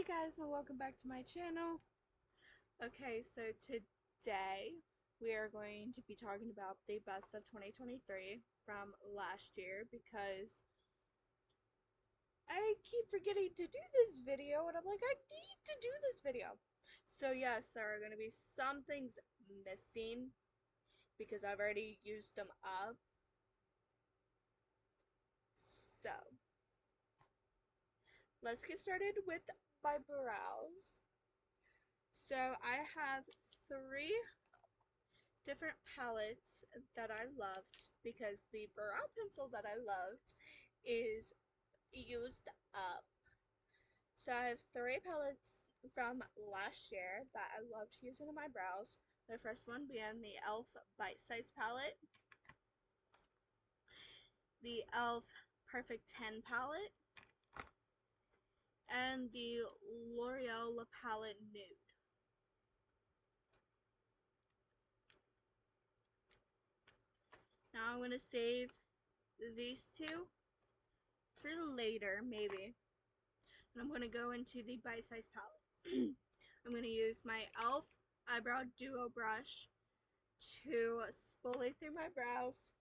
guys, and welcome back to my channel. Okay, so today we are going to be talking about the best of 2023 from last year because I keep forgetting to do this video and I'm like, I need to do this video. So yes, there are going to be some things missing because I've already used them up. So let's get started with my brows. So I have three different palettes that I loved because the brow pencil that I loved is used up. So I have three palettes from last year that I loved using on my brows. The first one being the e.l.f. Bite Size palette, the e.l.f. Perfect 10 palette, and the L'Oreal La Palette Nude. Now I'm going to save these two for later, maybe. And I'm going to go into the Bite Size palette. I'm going to use my e.l.f. Eyebrow Duo Brush to spoolie through my brows.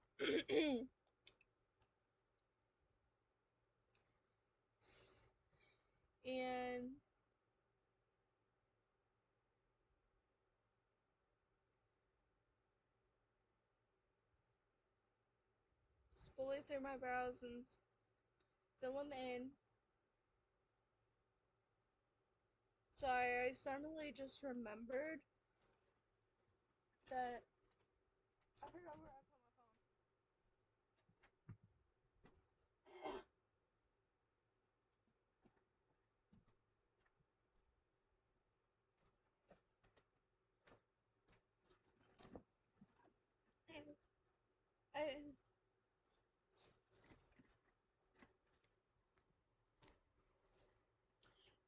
And spoolie through my brows and fill them in. Sorry, I suddenly just remembered that I forgot where I put my phone. I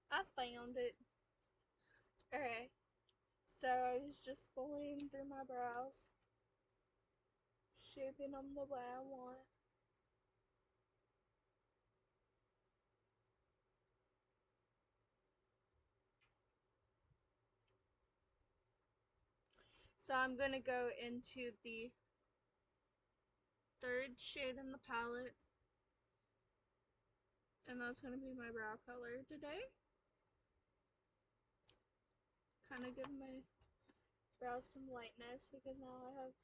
I found it. Alright, so I was just spooling through my brows, shaping them the way I want. So I'm going to go into the third shade in the palette, and that's going to be my brow color today. Kind of give my brows some lightness because now I have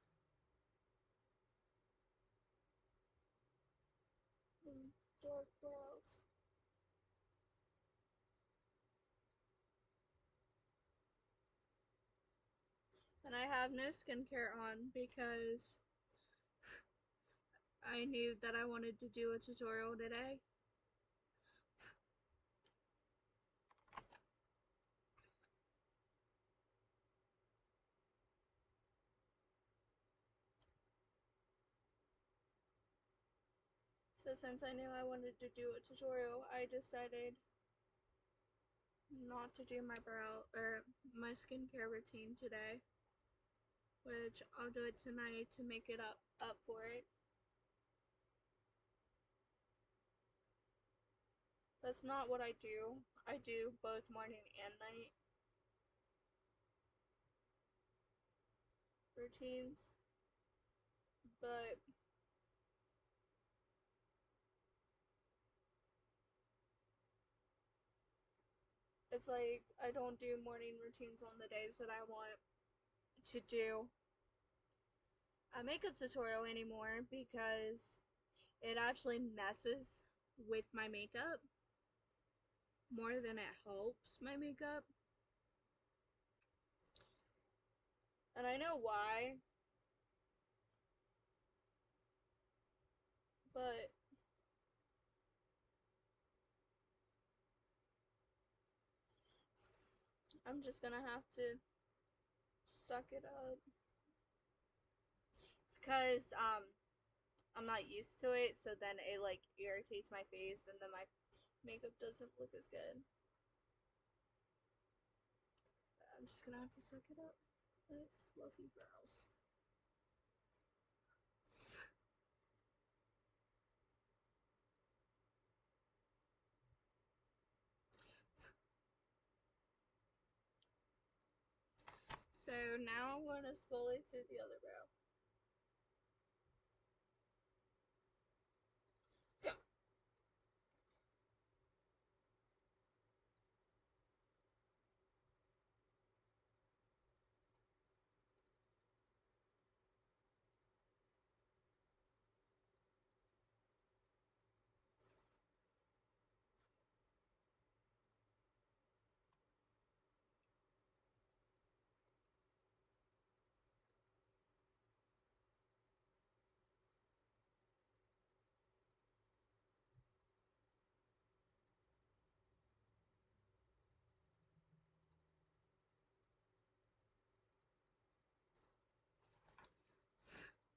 dark brows. And I have no skincare on because I knew that I wanted to do a tutorial today. So since I knew I wanted to do a tutorial, I decided not to do my brow or my skincare routine today, which I'll do it tonight to make it up for it. That's not what I do. I do both morning and night routines, but it's like I don't do morning routines on the days that I want to do a makeup tutorial anymore because it actually messes with my makeup more than it helps my makeup. And I know why, but I'm just gonna have to suck it up. It's because I'm not used to it, so then it like irritates my face and then my makeup doesn't look as good. I'm just gonna have to suck it up. I have fluffy brows. So now I'm going to slowly to the other brow.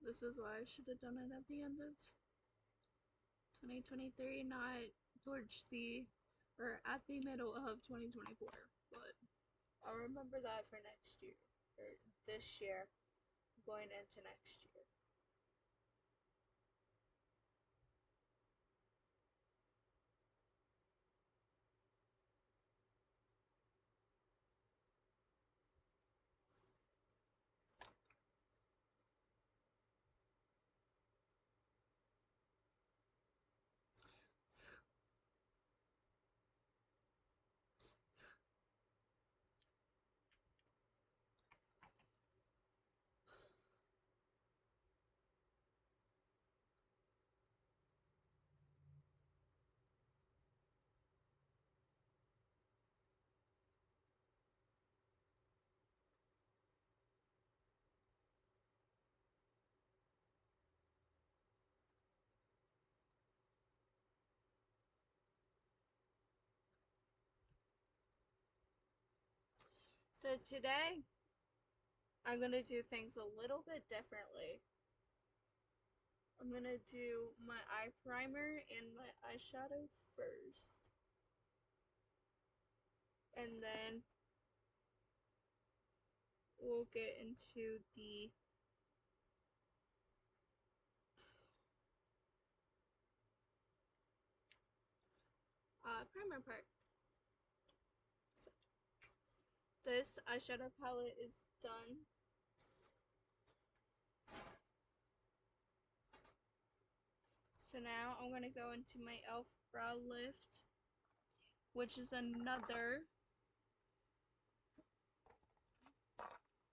This is why I should have done it at the end of 2023, not towards the, or at the middle of 2024. But I'll remember that for next year, or this year, going into next year. So today, I'm gonna do things a little bit differently. I'm gonna do my eye primer and my eyeshadow first. And then we'll get into the primer part. So, this eyeshadow palette is done. So now I'm gonna go into my e.l.f. Brow Lift, which is another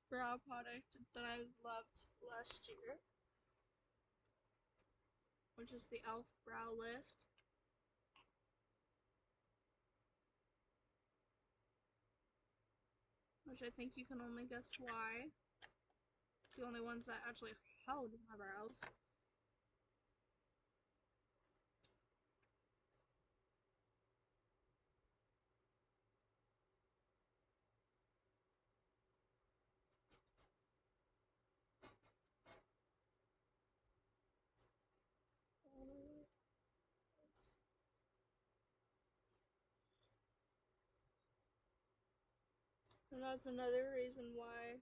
brow product that I loved last year, which is the e.l.f. Brow Lift. Which I think you can only guess why. It's the only ones that actually held my brows. And that's another reason why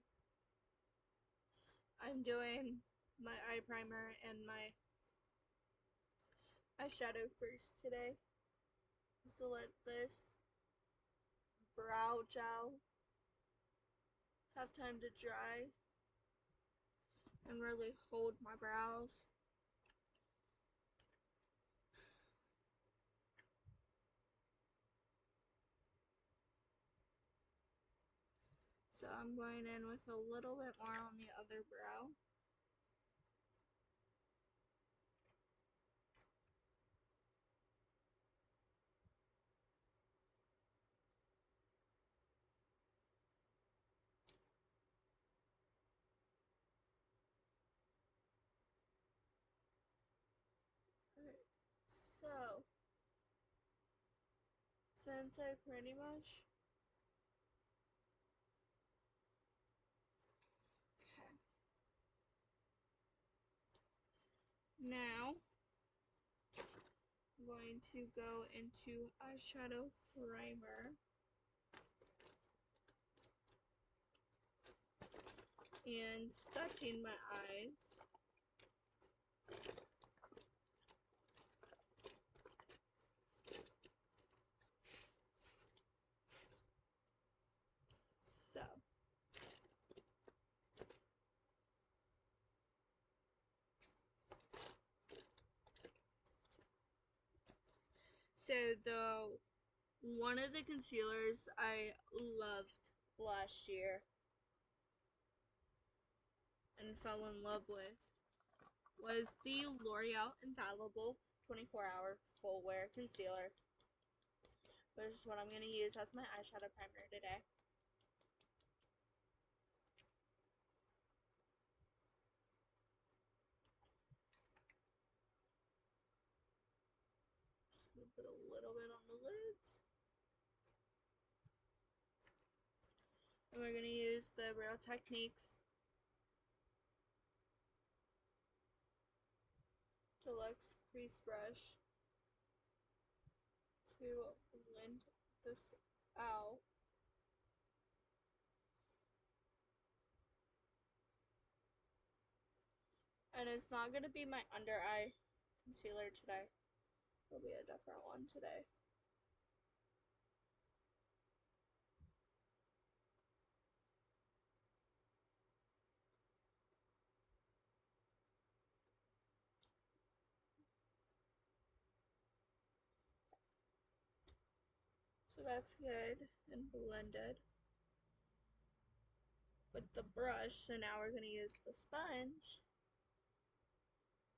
I'm doing my eye primer and my eyeshadow first today. Just to let this brow gel have time to dry and really hold my brows. So I'm going in with a little bit more on the other brow. Alright, so since I pretty much okay. Now I'm going to go into eyeshadow primer and setting my eyes. So So one of the concealers I loved last year and fell in love with was the L'Oreal Infallible 24-hour full wear concealer, which is what I'm going to use as my eyeshadow primer today. Just going to put a little bit on the lids. And we're going to use the Real Techniques Deluxe Crease Brush to blend this out. And it's not going to be my under eye concealer today. It'll be a different one today. So that's good and blended with the brush. So now we're going to use the sponge,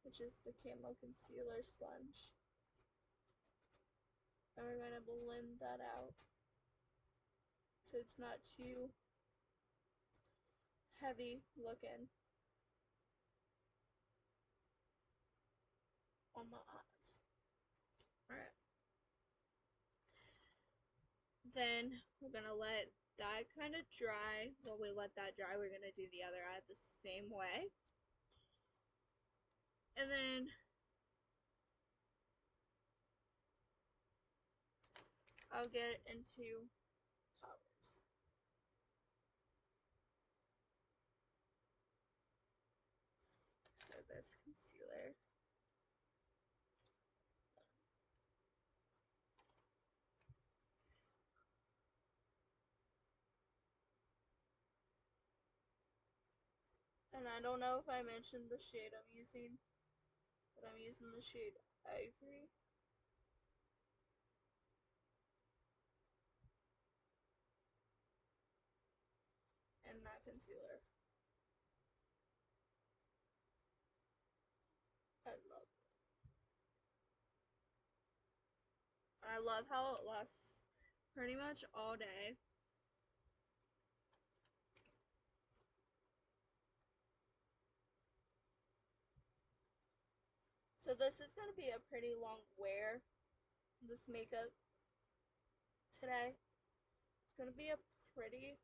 which is the Camo Concealer sponge. And we're going to blend that out so it's not too heavy looking on my eyes. Alright. Then we're going to let that kind of dry. While we let that dry, we're going to do the other eye the same way. And then I'll get into powders. So this concealer. And I don't know if I mentioned the shade I'm using, but I'm using the shade Ivory. And that concealer. I love it. And I love how it lasts pretty much all day. So this is going to be a pretty long wear, this makeup today. It's going to be a pretty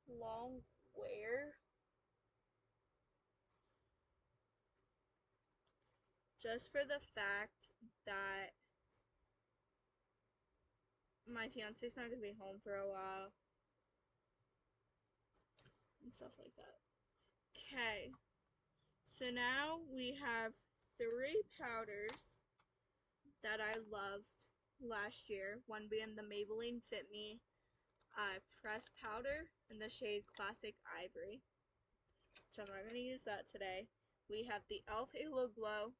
long wear. Just for the fact that my fiance's not going to be home for a while. And stuff like that. Okay. So now we have 3 powders that I loved last year. One being the Maybelline Fit Me pressed powder in the shade Classic Ivory. So I'm not going to use that today. We have the e.l.f. Halo Glow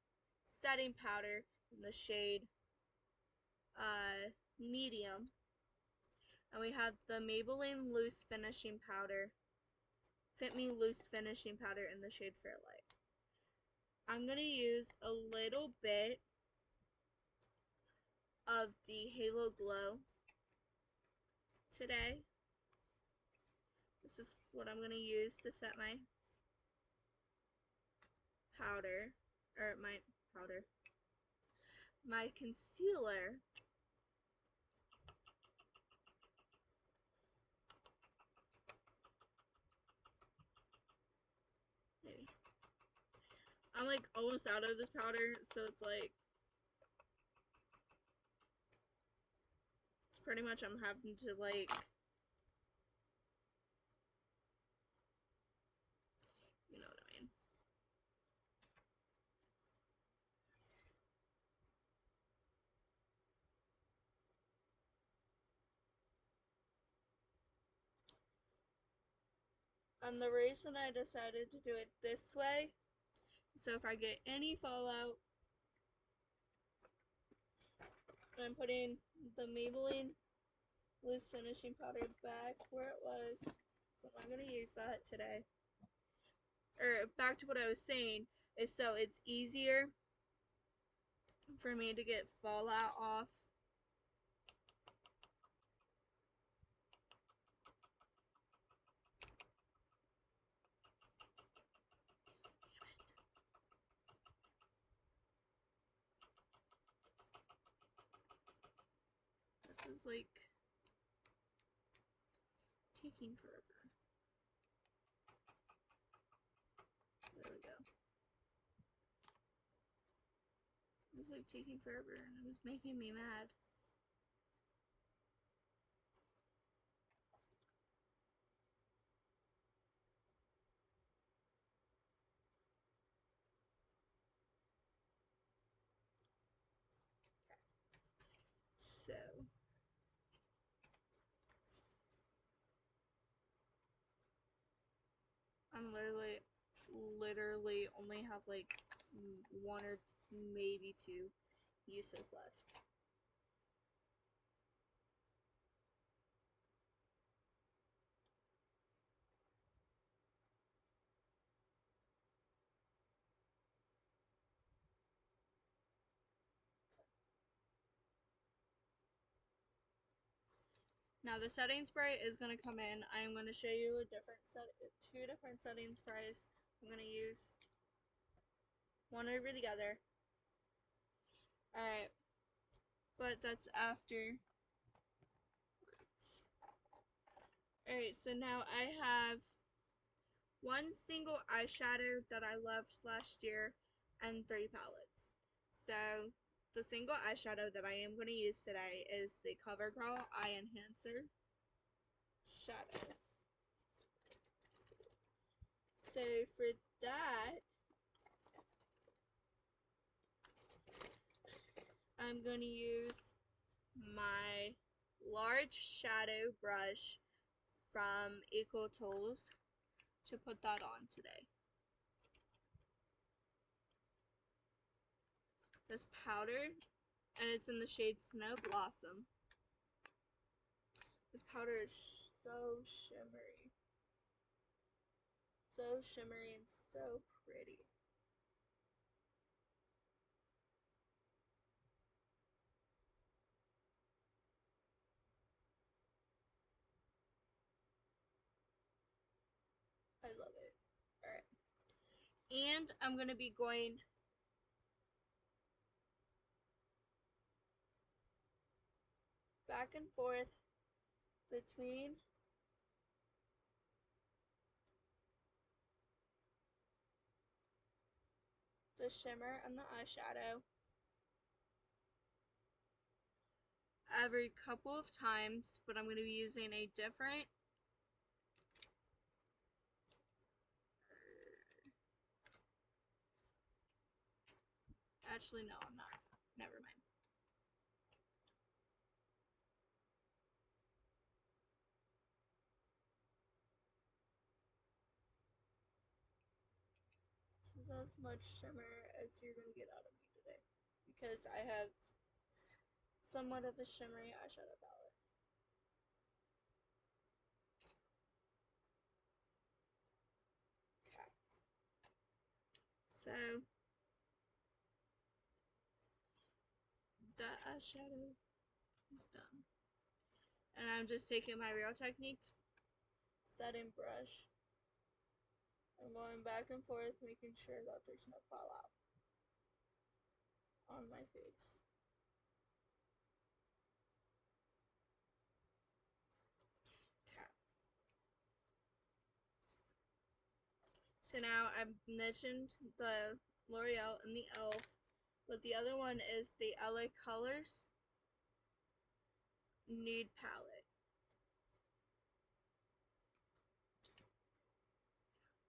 setting powder in the shade Medium. And we have the Maybelline Loose Finishing Powder, Fit Me Loose Finishing Powder in the shade Fairlight. I'm going to use a little bit of the Halo Glow today. This is what I'm going to use to set my powder, or my concealer. Maybe. I'm like almost out of this powder, so it's like, it's pretty much I'm having to like, you know what I mean. And the reason I decided to do it this way, so if I get any fallout, And I'm putting the Maybelline loose finishing powder back where it was. So I'm not going to use that today. Or back to what I was saying, is so it's easier for me to get fallout off. This is like taking forever. There we go. It was like taking forever and it was making me mad. So I'm literally only have like one or maybe two uses left. Now the setting spray is going to come in. I am going to show you two different setting sprays. I'm going to use one over the other. Alright, but that's after. Alright, so now I have one single eyeshadow that I loved last year and 3 palettes. So the single eyeshadow that I am going to use today is the CoverGirl Eye Enhancer shadow. So for that, I'm going to use my large shadow brush from Eco Tools to put that on today. This powder, and it's in the shade Snow Blossom. This powder is so shimmery. So shimmery and so pretty. I love it. Alright. And I'm going to be going back and forth between the shimmer and the eyeshadow every couple of times, but I'm going to be using a different actually no, I'm not. Never mind. This is as much shimmer as you're going to get out of me today because I have somewhat of a shimmery eyeshadow palette. Okay. So that eyeshadow is done. And I'm just taking my Real Techniques setting brush and going back and forth making sure that there's no fallout on my face. Okay. So now I've mentioned the L'Oreal and the e.l.f. But the other one is the LA Colors Nude Palette,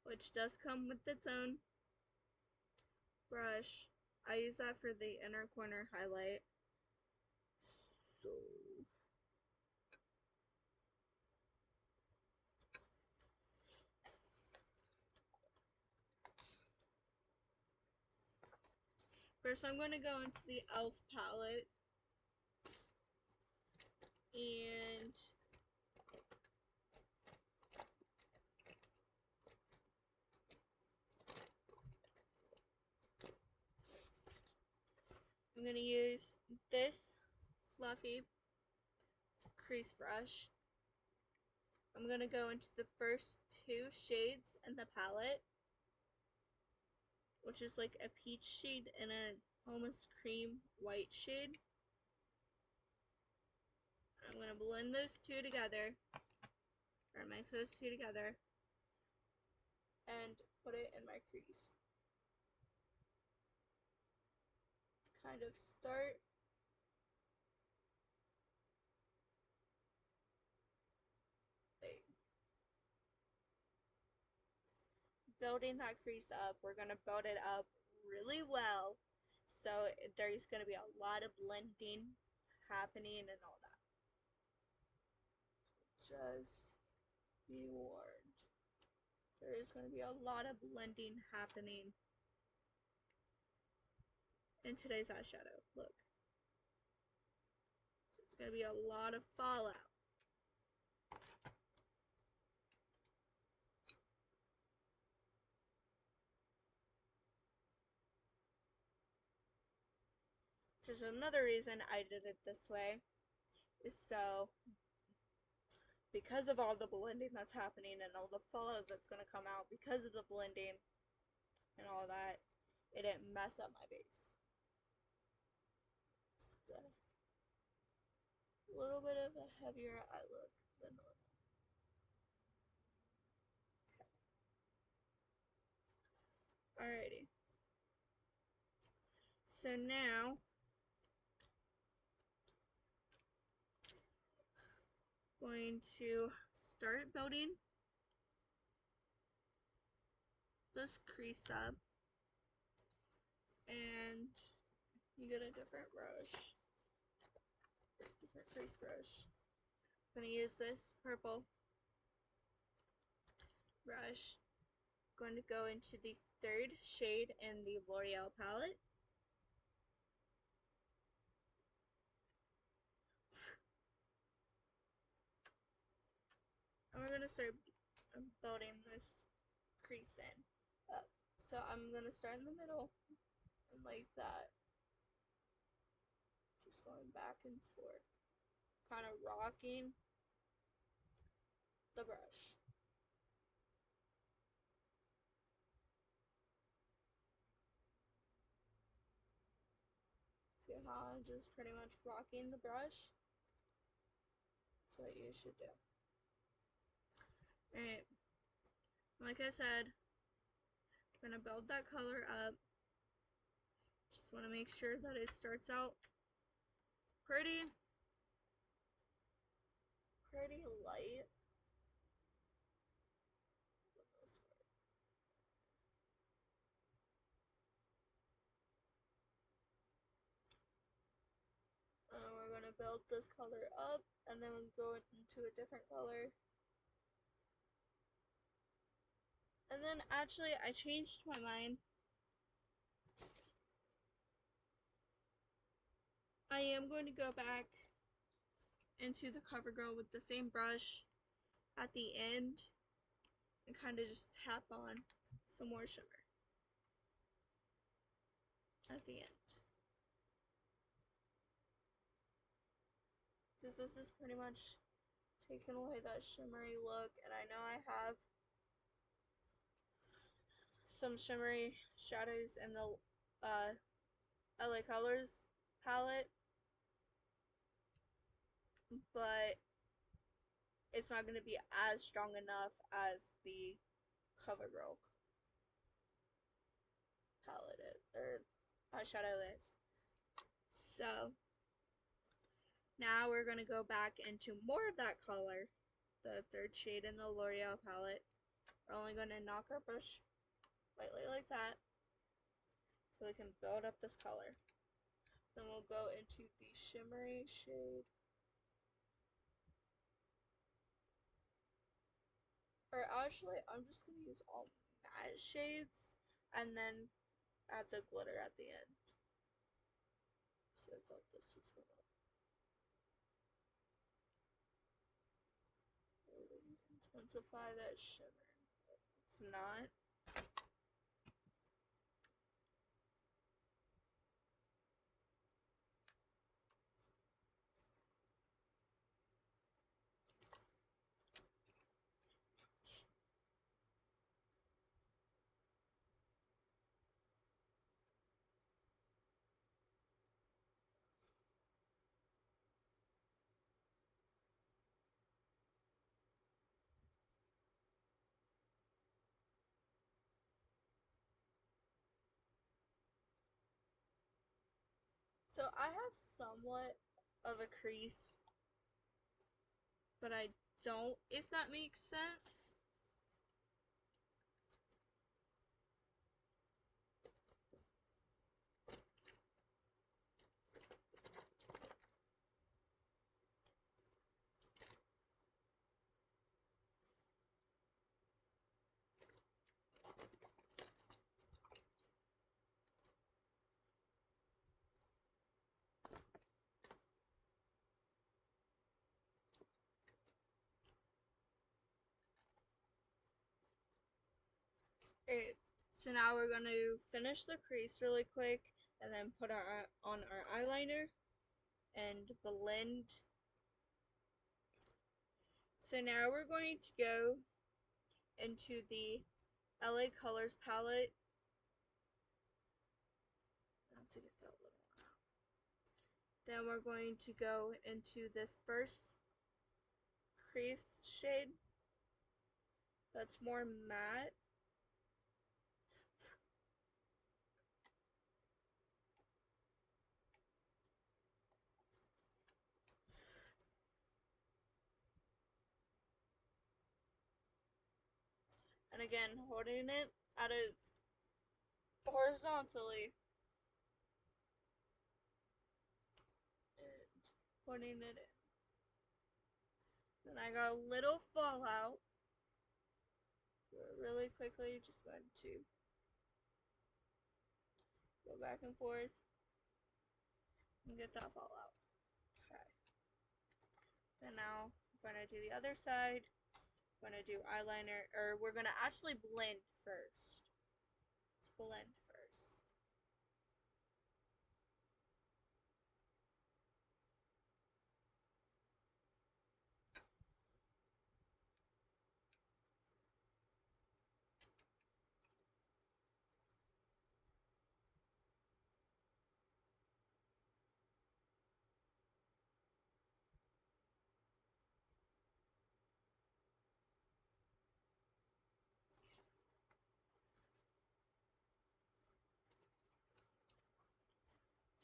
which does come with its own brush. I use that for the inner corner highlight. So first I'm going to go into the e.l.f. palette And I'm going to use this fluffy crease brush. I'm going to go into the first two shades in the palette, which is like a peach shade and a almost cream white shade. I'm going to blend those two together, or mix those two together, and put it in my crease. Kind of start building that crease up. We're going to build it up really well, so there's going to be a lot of blending happening and all that. Just be warned. There is going to be a lot of blending happening in today's eyeshadow. Look. It's going to be a lot of fallout. Which is another reason I did it this way. Is so, because of all the blending that's happening and all the fallout that's going to come out because of the blending and all that, it didn't mess up my base. Just a little bit of a heavier eye look than normal. Okay. Alrighty. So now, going to start building this crease up, and you get a different brush, different crease brush. I'm going to use this purple brush. I'm going to go into the third shade in the L'Oreal palette. And we're going to start building this crease in up. So I'm going to start in the middle and like that. Just going back and forth. Kind of rocking the brush. See how I'm just pretty much rocking the brush? That's what you should do. Alright. Like I said, I'm going to build that color up. Just want to make sure that it starts out pretty light. We're going to build this color up, and then we'll go into a different color. And then actually, I changed my mind. I am going to go back into the CoverGirl with the same brush at the end and kind of just tap on some more shimmer at the end. Because this is pretty much taking away that shimmery look, and I know I have some shimmery shadows in the LA Colors palette, but it's not going to be as strong enough as the CoverGirl palette is, or eyeshadow is. So now we're going to go back into more of that color, the third shade in the L'Oreal palette. We're only going to knock our brush lightly like that so we can build up this color. Then we'll go into the shimmery shade. Or actually, I'm just going to use all matte shades and then add the glitter at the end. So I thought this was the one. Intensify that shimmer. It's not. So I have somewhat of a crease, but I don't, if that makes sense. Alright, so now we're going to finish the crease really quick and then put on our eyeliner and blend. So now we're going to go into the LA Colors palette. I have to get that little one out. Then we're going to go into this first crease shade that's more matte. And again, holding it at a horizontally and putting it in. Then I got a little fallout. Really quickly, just going to go back and forth and get that fallout. Okay. Then now I'm going to do the other side. I'm going to do eyeliner, or we're going to actually blend first. Let's blend first.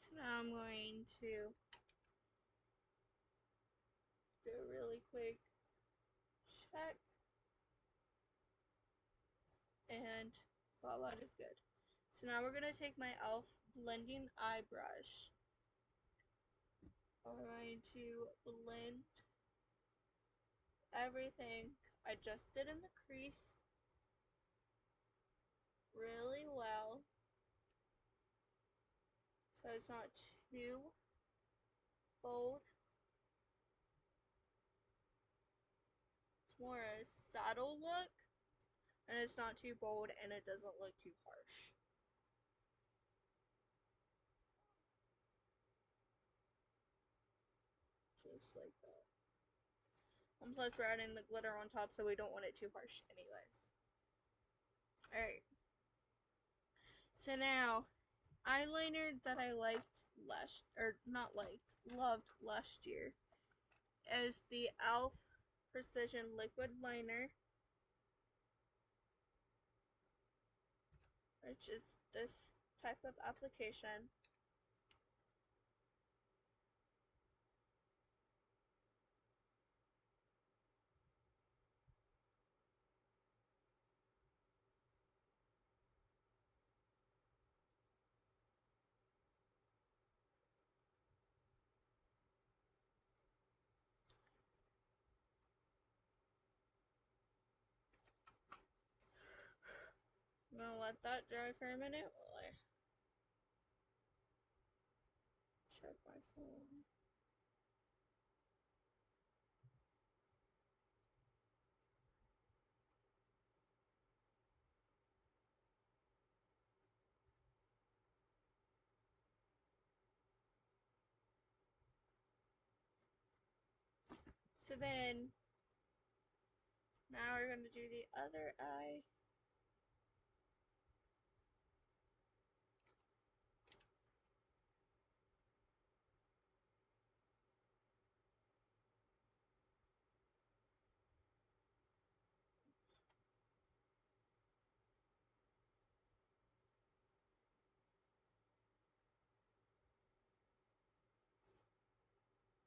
So now I'm going to do a really quick check, and fallout is good. So now we're going to take my e.l.f. blending eye brush. I'm going to blend everything I just did in the crease really well, so it's not too bold. It's more a subtle look, and it's not too bold, and it doesn't look too harsh. Just like that. And plus we're adding the glitter on top, so we don't want it too harsh anyways. Alright. So now, eyeliner that I liked last, or not liked, loved last year is the e.l.f. Precision Liquid Liner, which is this type of application. I'm gonna let that dry for a minute while I check my phone. So then, now we're going to do the other eye.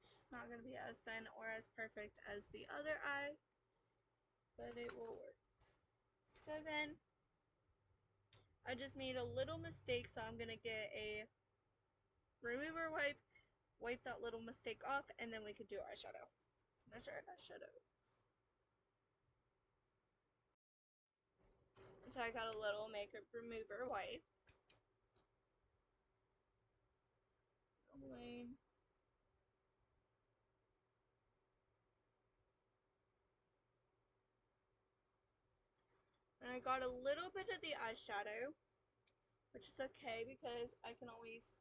It's not going to be as thin or as perfect as the other eye, but it will work. So then, I just made a little mistake, so I'm going to get a remover wipe, wipe that little mistake off, and then we could do eyeshadow. Measure eyeshadow. So I got a little makeup remover wipe. Lane. And I got a little bit of the eyeshadow, which is okay because I can always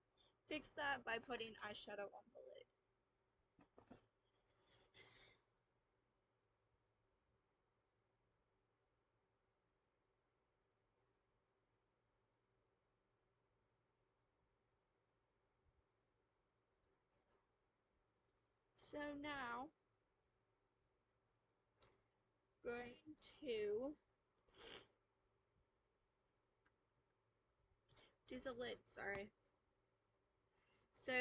fix that by putting eyeshadow on the lid. So now, going to do the lid, sorry. So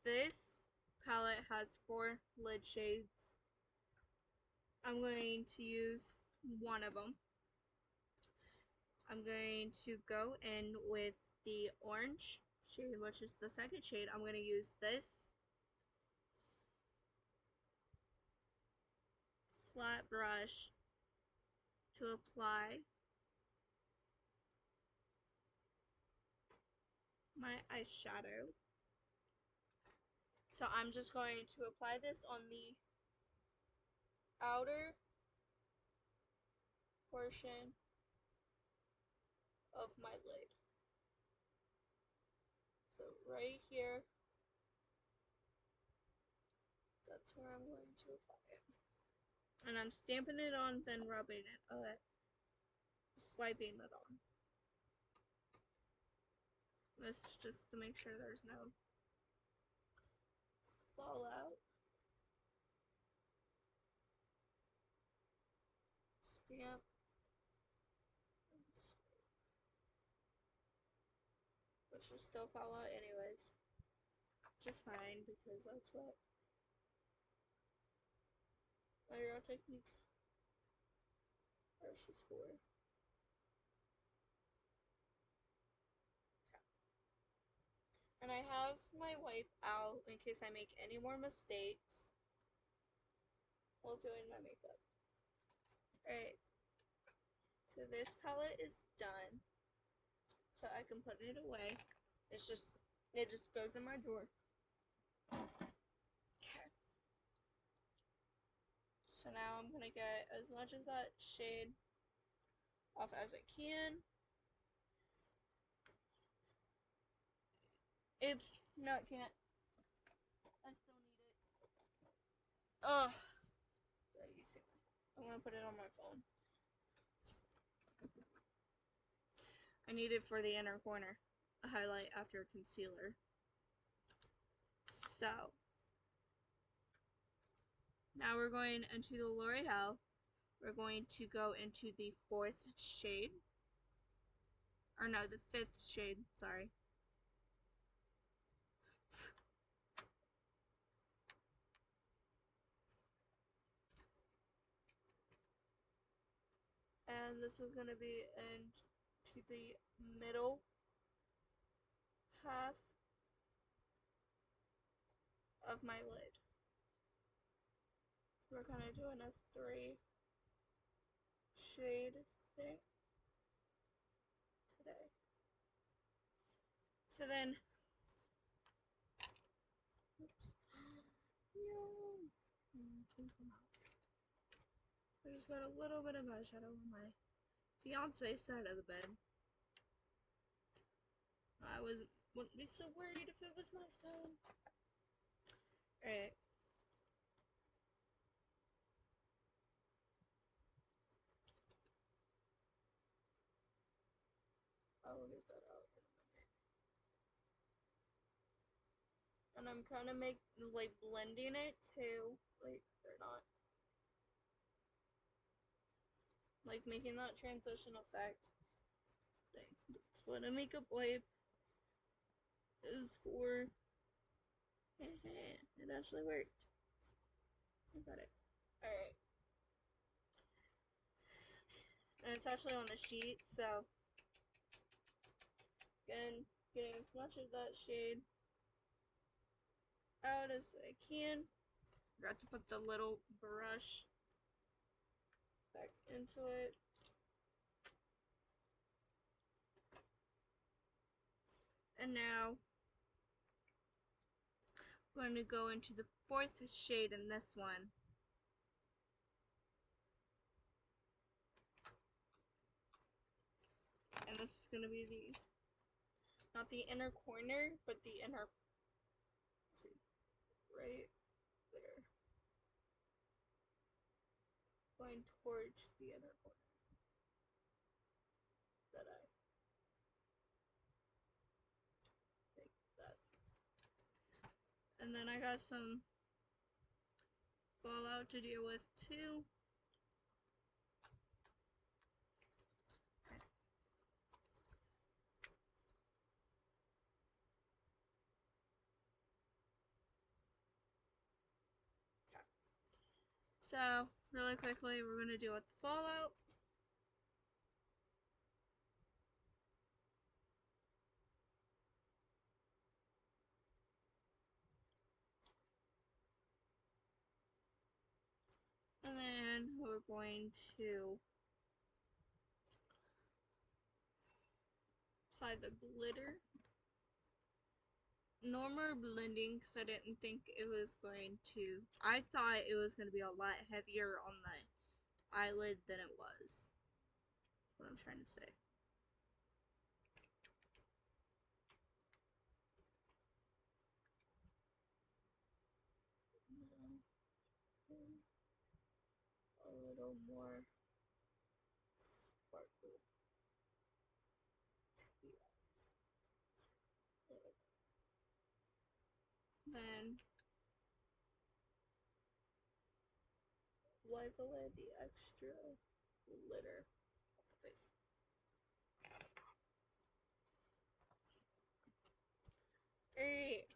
this palette has 4 lid shades. I'm going to use one of them. I'm going to go in with the orange shade, which is the second shade. I'm going to use this flat brush to apply my eyeshadow. So I'm just going to apply this on the outer portion of my lid. So right here, that's where I'm going to apply it. And I'm stamping it on, then rubbing it, swiping it on. This is just to make sure there's no fallout. Stamp. Which will still fall out anyways. Just fine, because that's what Aerial Techniques brush is for. And I have my wipe out in case I make any more mistakes while doing my makeup. Alright, so this palette is done. So I can put it away. It just goes in my drawer. Okay. So now I'm gonna get as much of that shade off as I can. Oops, no it can't. I still need it. Ugh. I'm gonna put it on my phone. I need it for the inner corner. A highlight after concealer. So now we're going into the L'Oreal. We're going to go into the 4th shade. Or no, the 5th shade, sorry. And this is going to be into the middle half of my lid. We're kind of doing a 3 shade thing today. So then, I just got a little bit of eyeshadow on my fiance's side of the bed. I wouldn't be so worried if it was my son. Alright. I'm kind of blending it too. Like, they're not, like, making that transition effect thing. That's what a makeup wipe is for. It actually worked. I got it. Alright. And it's actually on the sheet, so again, getting as much of that shade out as I can. Forgot to put the little brush back into it. And now I'm going to go into the fourth shade in this one. And this is going to be the, not the inner corner, but the inner, let's see, right there. Going towards the inner corner that I think that. And then I got some fallout to deal with too. So, really quickly, we're going to deal with the fallout. And then we're going to apply the glitter. Normal blending, because I didn't think it was going to, I thought it was going to be a lot heavier on the eyelid than it was. That's what I'm trying to say. A little more sparkle. Then wipe away the extra glitter off the face. Alright.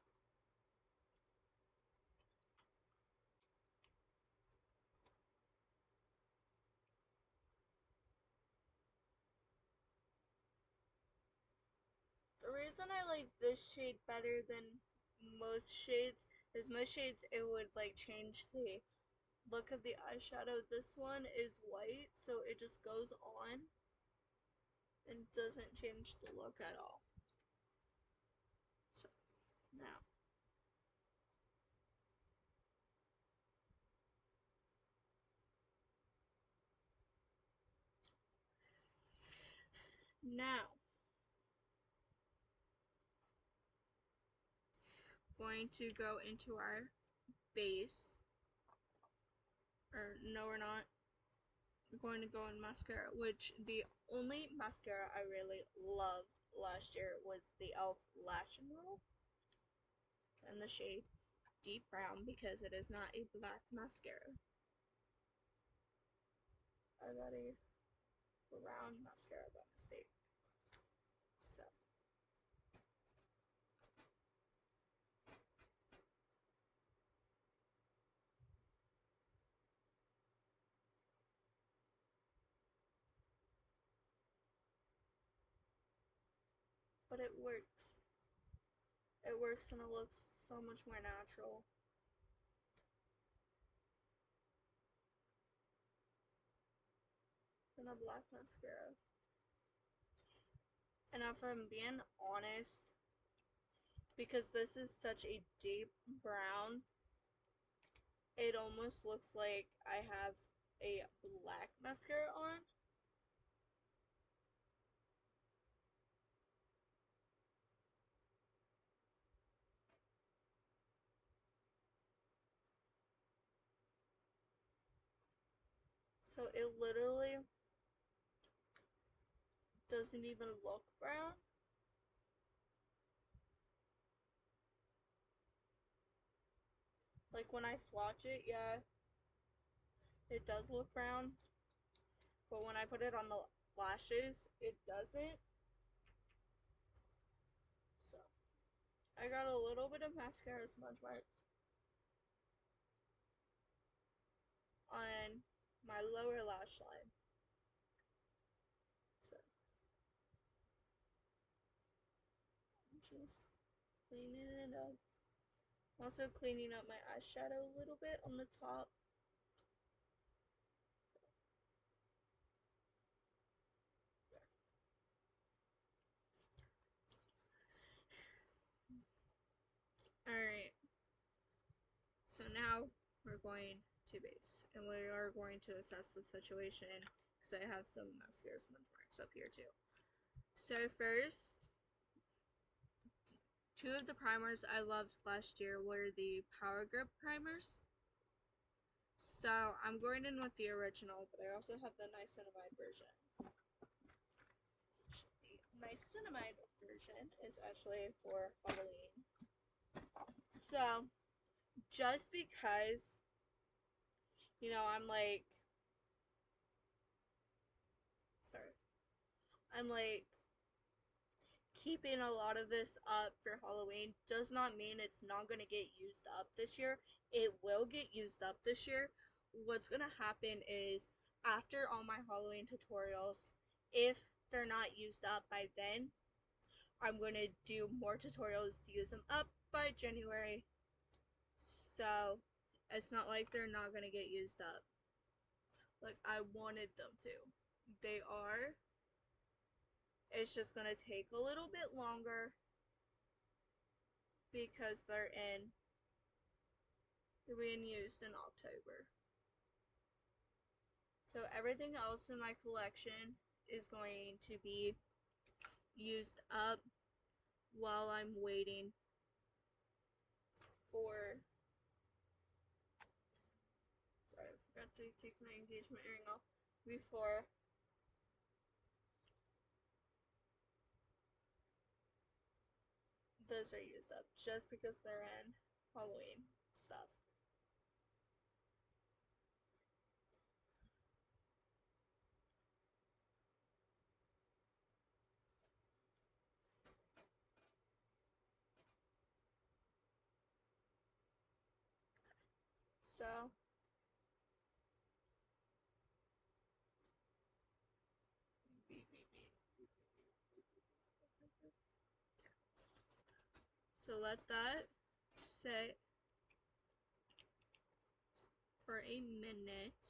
The reason I like this shade better than most shades is most shades it would like change the look of the eyeshadow. This one is white, so it just goes on and doesn't change the look at all. So, now. Now, going to go into our base. Or, no, we're not. We're going to go in mascara, which the only mascara I really loved last year was the e.l.f. Lash and Roll in the shade Deep Brown, because it is not a black mascara. I got a brown mascara by mistake. So. But it works. It works and it looks so much more natural. Than a black mascara. And if I'm being honest, because this is such a deep brown, it almost looks like I have a black mascara on. So it literally doesn't even look brown. Like when I swatch it, yeah, it does look brown. But when I put it on the lashes, it doesn't. So I got a little bit of mascara smudge marks on my lower lash line. So I'm just cleaning it up. I'm also cleaning up my eyeshadow a little bit on the top. Alright, so now we're going to base, and we are going to assess the situation because I have some mascara smudge marks up here too. So first, two of the primers I loved last year were the Power Grip primers. So I'm going in with the original, but I also have the niacinamide version. The niacinamide version is actually for Halloween. So just because, I'm like, sorry, I'm like keeping a lot of this up for Halloween does not mean it's not going to get used up this year. It will get used up this year. What's going to happen is after all my Halloween tutorials, if they're not used up by then, I'm going to do more tutorials to use them up by January. So it's not like they're not going to get used up. Like I wanted them to. They are. It's just going to take a little bit longer because they're being used in October. So everything else in my collection is going to be used up while I'm waiting for, sorry, I forgot to take my engagement ring off before those are used up, just because they're in Halloween stuff. So let that sit for a minute.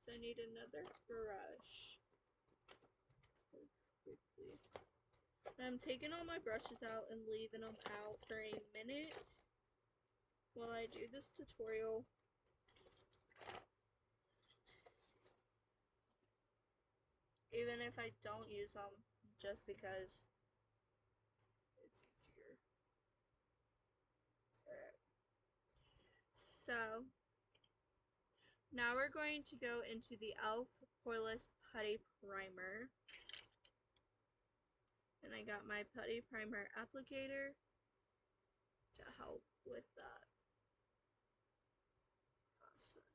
So I need another brush. Quickly. I'm taking all my brushes out and leaving them out for a minute while I do this tutorial. Even if I don't use them, just because it's easier. Alright. So, now we're going to go into the e.l.f. Poreless Putty Primer. And I got my putty primer applicator to help with that process.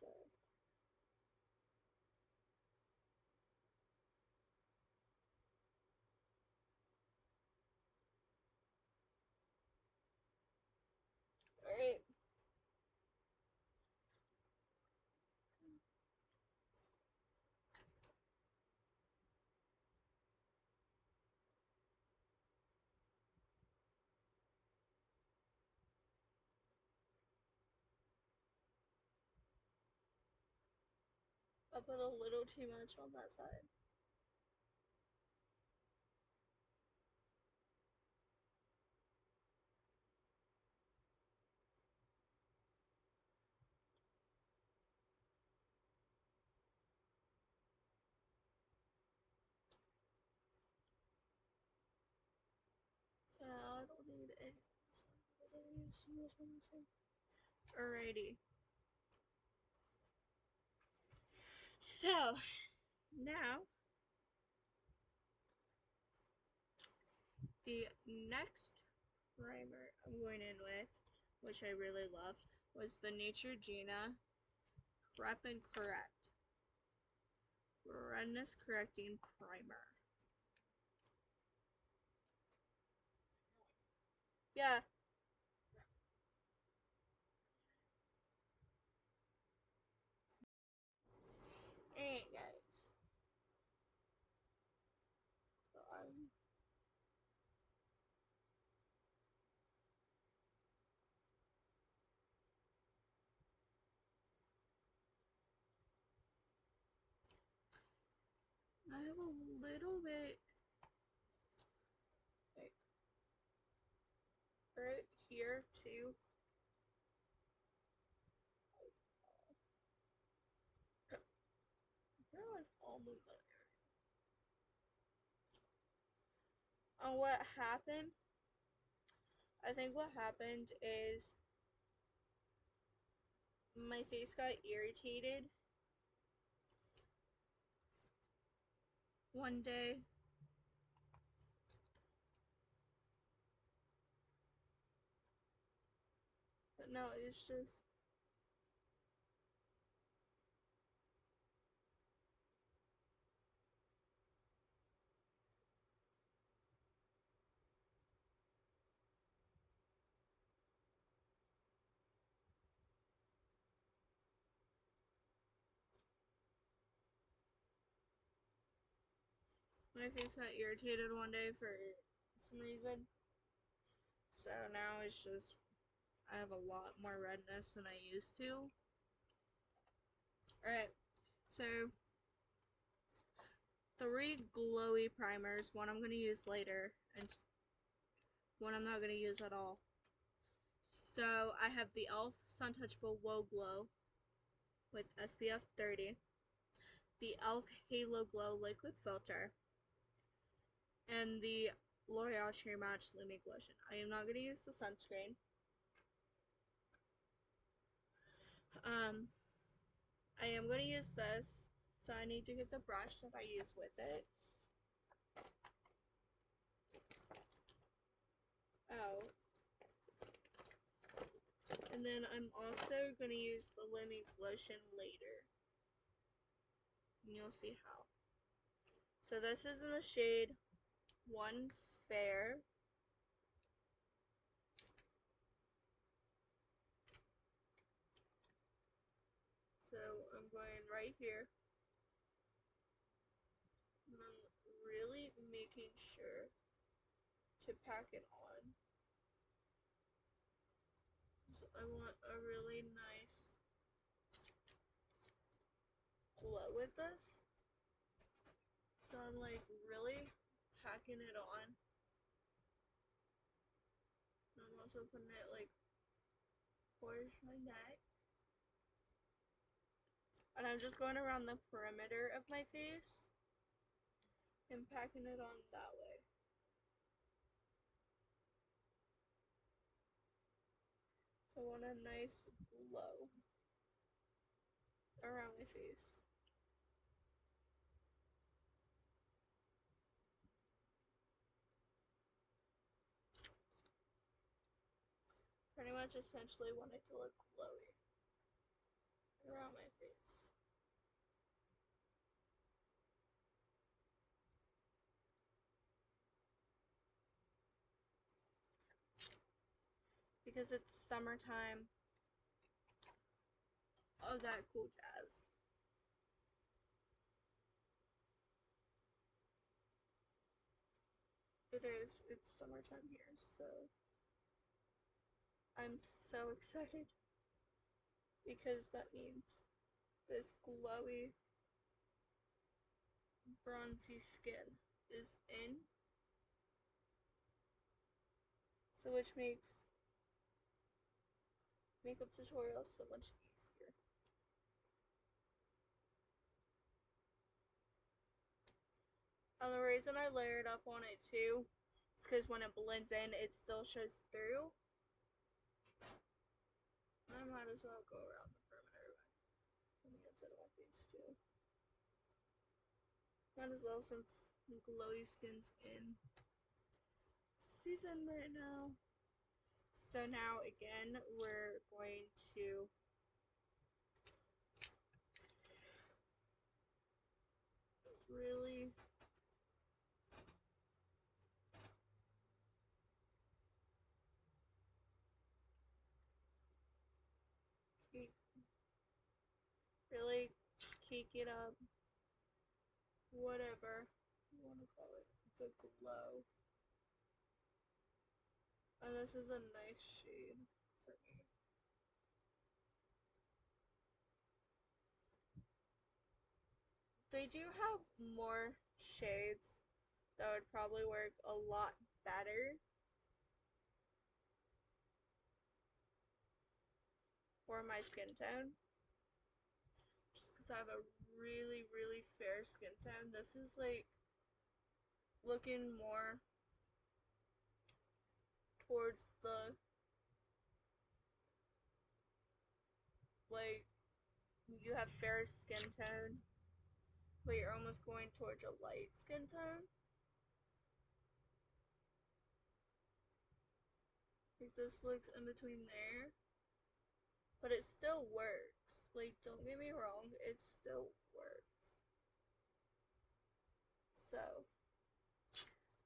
So, alright. I put a little too much on that side. So now I don't need any because I use too much on this one. Alrighty. So, now, the next primer I'm going in with, which I really loved, was the Neutrogena Prep and Correct Redness Correcting Primer. Yeah. Alright, guys. So I have a little bit like right here too. Like almost there. And what happened? I think what happened is my face got irritated one day. But no, it's just my face got irritated one day for some reason. So now it's just I have a lot more redness than I used to. Alright, so 3 glowy primers, one I'm going to use later, and one I'm not going to use at all. So I have the e.l.f. Suntouchable Whoa Glow with SPF 30, the e.l.f. Halo Glow Liquid Filter, and the L'Oreal Sheer Match Looming Lotion. I am not going to use the sunscreen. I am going to use this, so I need to get the brush that I use with it out. And then I'm also going to use the Looming Lotion later. And you'll see how. So this is in the shade One Fair. So I'm going right here. And I'm really making sure to pack it on. So I want a really nice glow with this. So I'm like really packing it on. And I'm also putting it like towards my neck. And I'm just going around the perimeter of my face and packing it on that way. So I want a nice glow around my face. Pretty much essentially want it to look glowy around my face. Because it's summertime. All that cool jazz. It is. It's summertime here, so I'm so excited because that means this glowy, bronzy skin is in. So which makes makeup tutorials so much easier. And the reason I layered up on it too is because when it blends in, it still shows through. I might as well go around the perimeter on the outside of my face too. Might as well since glowy skin's in season right now. So now again we're going to really cake it up, whatever you want to call it, the glow. And this is a nice shade for me. They do have more shades that would probably work a lot better for my skin tone. Just because I have a really, really fair skin tone. This is like looking more towards the like you have fair skin tone, but you're almost going towards a light skin tone. Like this looks in between there, but it still works. Like, don't get me wrong, it still works. So,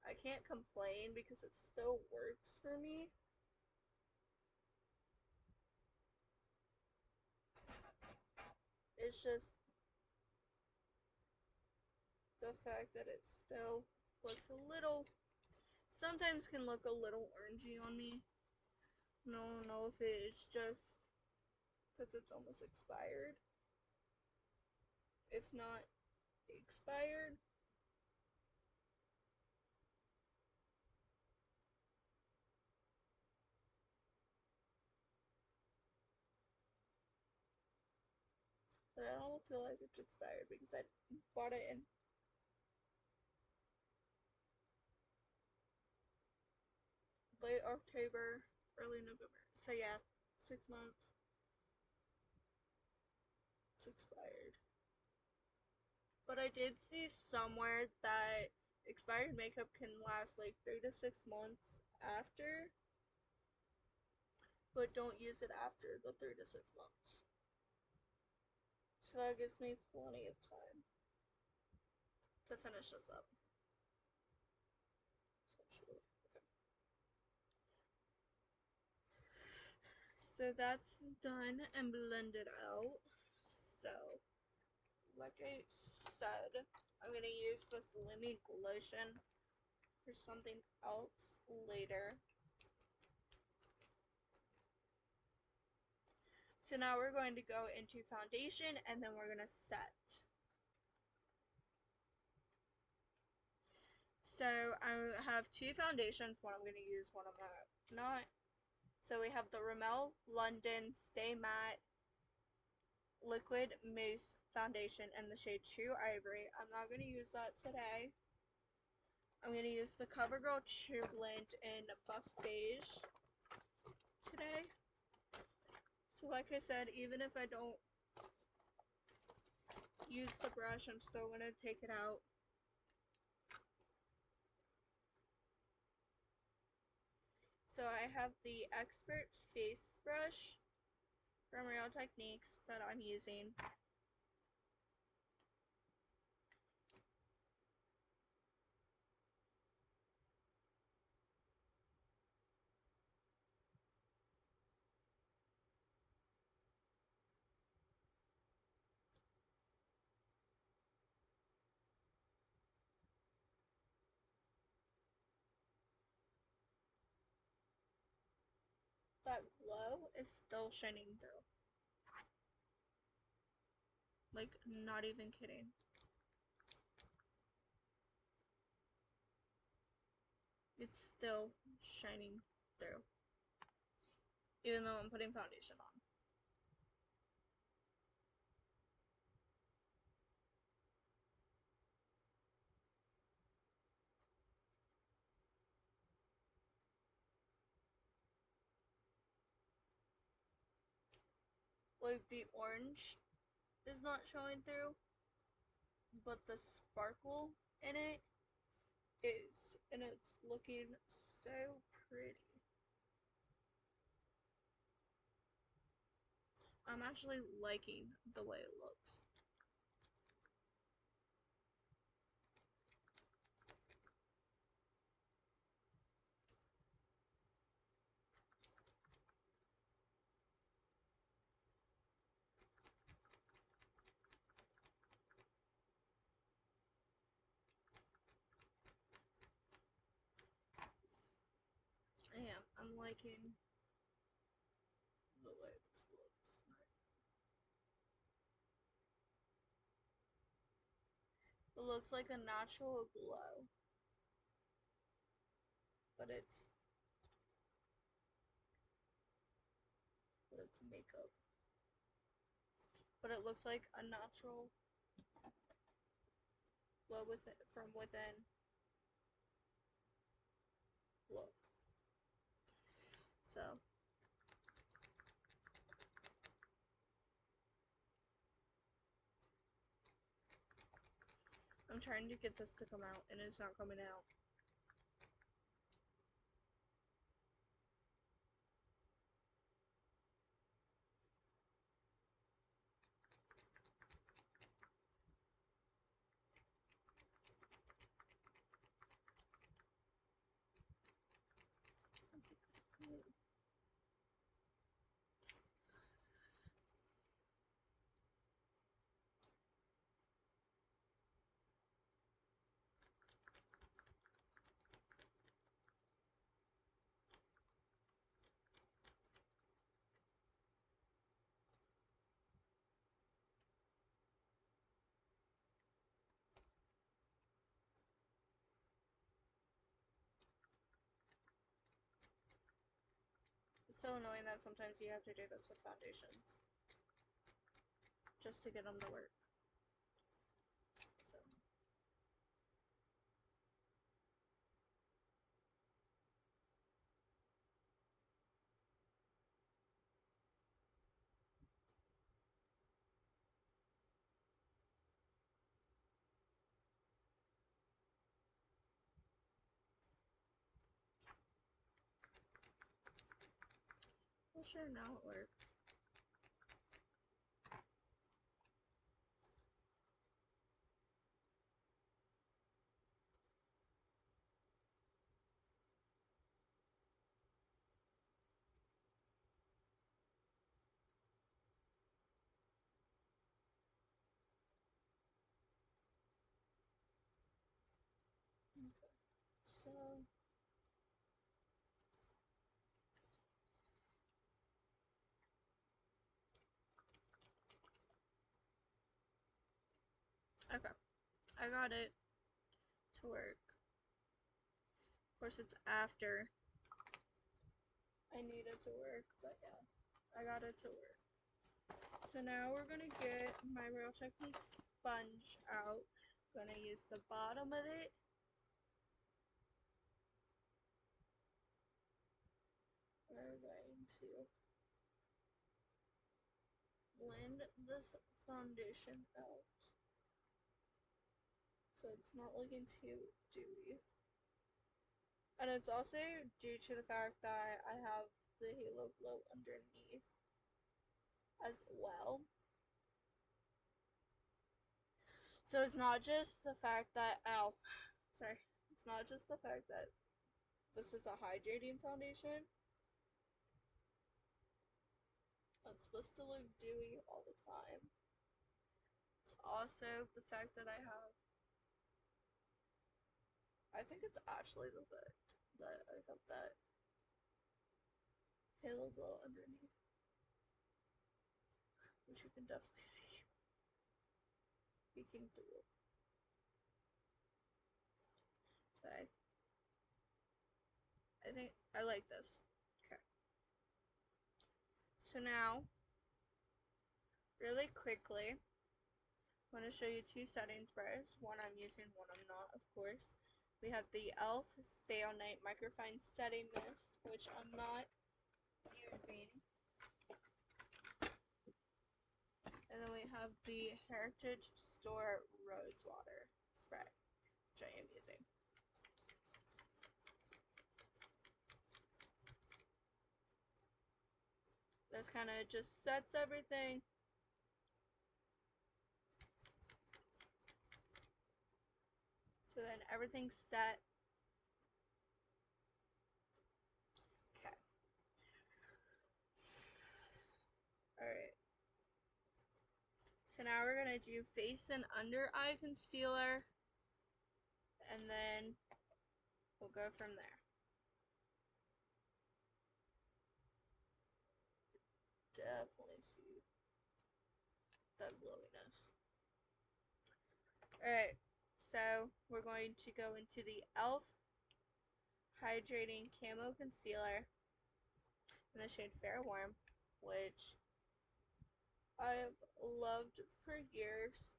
I can't complain because it still works for me. It's just the fact that it still looks a little, sometimes can look a little orangey on me. I don't know if it's just because it's almost expired. If not expired. But I don't feel like it's expired because I bought it in late October, early November. So yeah, 6 months. It's expired. But I did see somewhere that expired makeup can last like 3 to 6 months after, but don't use it after the 3 to 6 months. So that gives me plenty of time to finish this up. Okay. So that's done and blended out. So, like I said, I'm gonna use this Lumi Glotion for something else later. So now we're going to go into foundation and then we're gonna set. So I have two foundations, one I'm gonna use, one I'm not. So we have the Rimmel London Stay Matte Liquid Mousse Foundation in the shade True Ivory. I'm not gonna use that today. I'm gonna use the CoverGirl True Blend in Buff Beige today. So like I said, even if I don't use the brush, I'm still gonna take it out. So I have the Expert Face Brush from Real Techniques that I'm using. That glow is still shining through. Like, not even kidding. It's still shining through. Even though I'm putting foundation on. like the orange is not showing through, but the sparkle in it is, and it's looking so pretty. I'm actually liking the way it looks. I'm liking the way this looks. It looks like a natural glow, but it's makeup. But it looks like a natural glow from within look. So I'm trying to get this to come out, and it's not coming out. It's so annoying that sometimes you have to do this with foundations just to get them to work. So. Well, sure, now it works. Okay, so okay, I got it to work. Of course, it's after I need it to work, but yeah, I got it to work. So now we're gonna get my Real Technique sponge out. Gonna use the bottom of it. We're going to blend this foundation out so it's not looking too dewy. And it's also due to the fact that I have the Halo Glow underneath as well. So it's not just the fact that, it's not just the fact that this is a hydrating foundation. It's supposed to look dewy all the time. It's also the fact that I think it's actually the fact that I got that Halo Glow underneath, which you can definitely see peeking through. Okay. I think I like this. Okay. So now, really quickly, I'm going to show you two setting sprays. One I'm using, one I'm not, of course. We have the e.l.f. Stay All Night Microfine Setting Mist, which I'm not using. And then we have the Heritage Store Rose Water Spray, which I am using. This kind of just sets everything. So then everything's set. Okay. Alright. So now we're going to do face and under eye concealer. And then we'll go from there. Definitely see that glowiness. Alright, so we're going to go into the e.l.f. Hydrating Camo Concealer in the shade Fair Warm, which I have loved for years,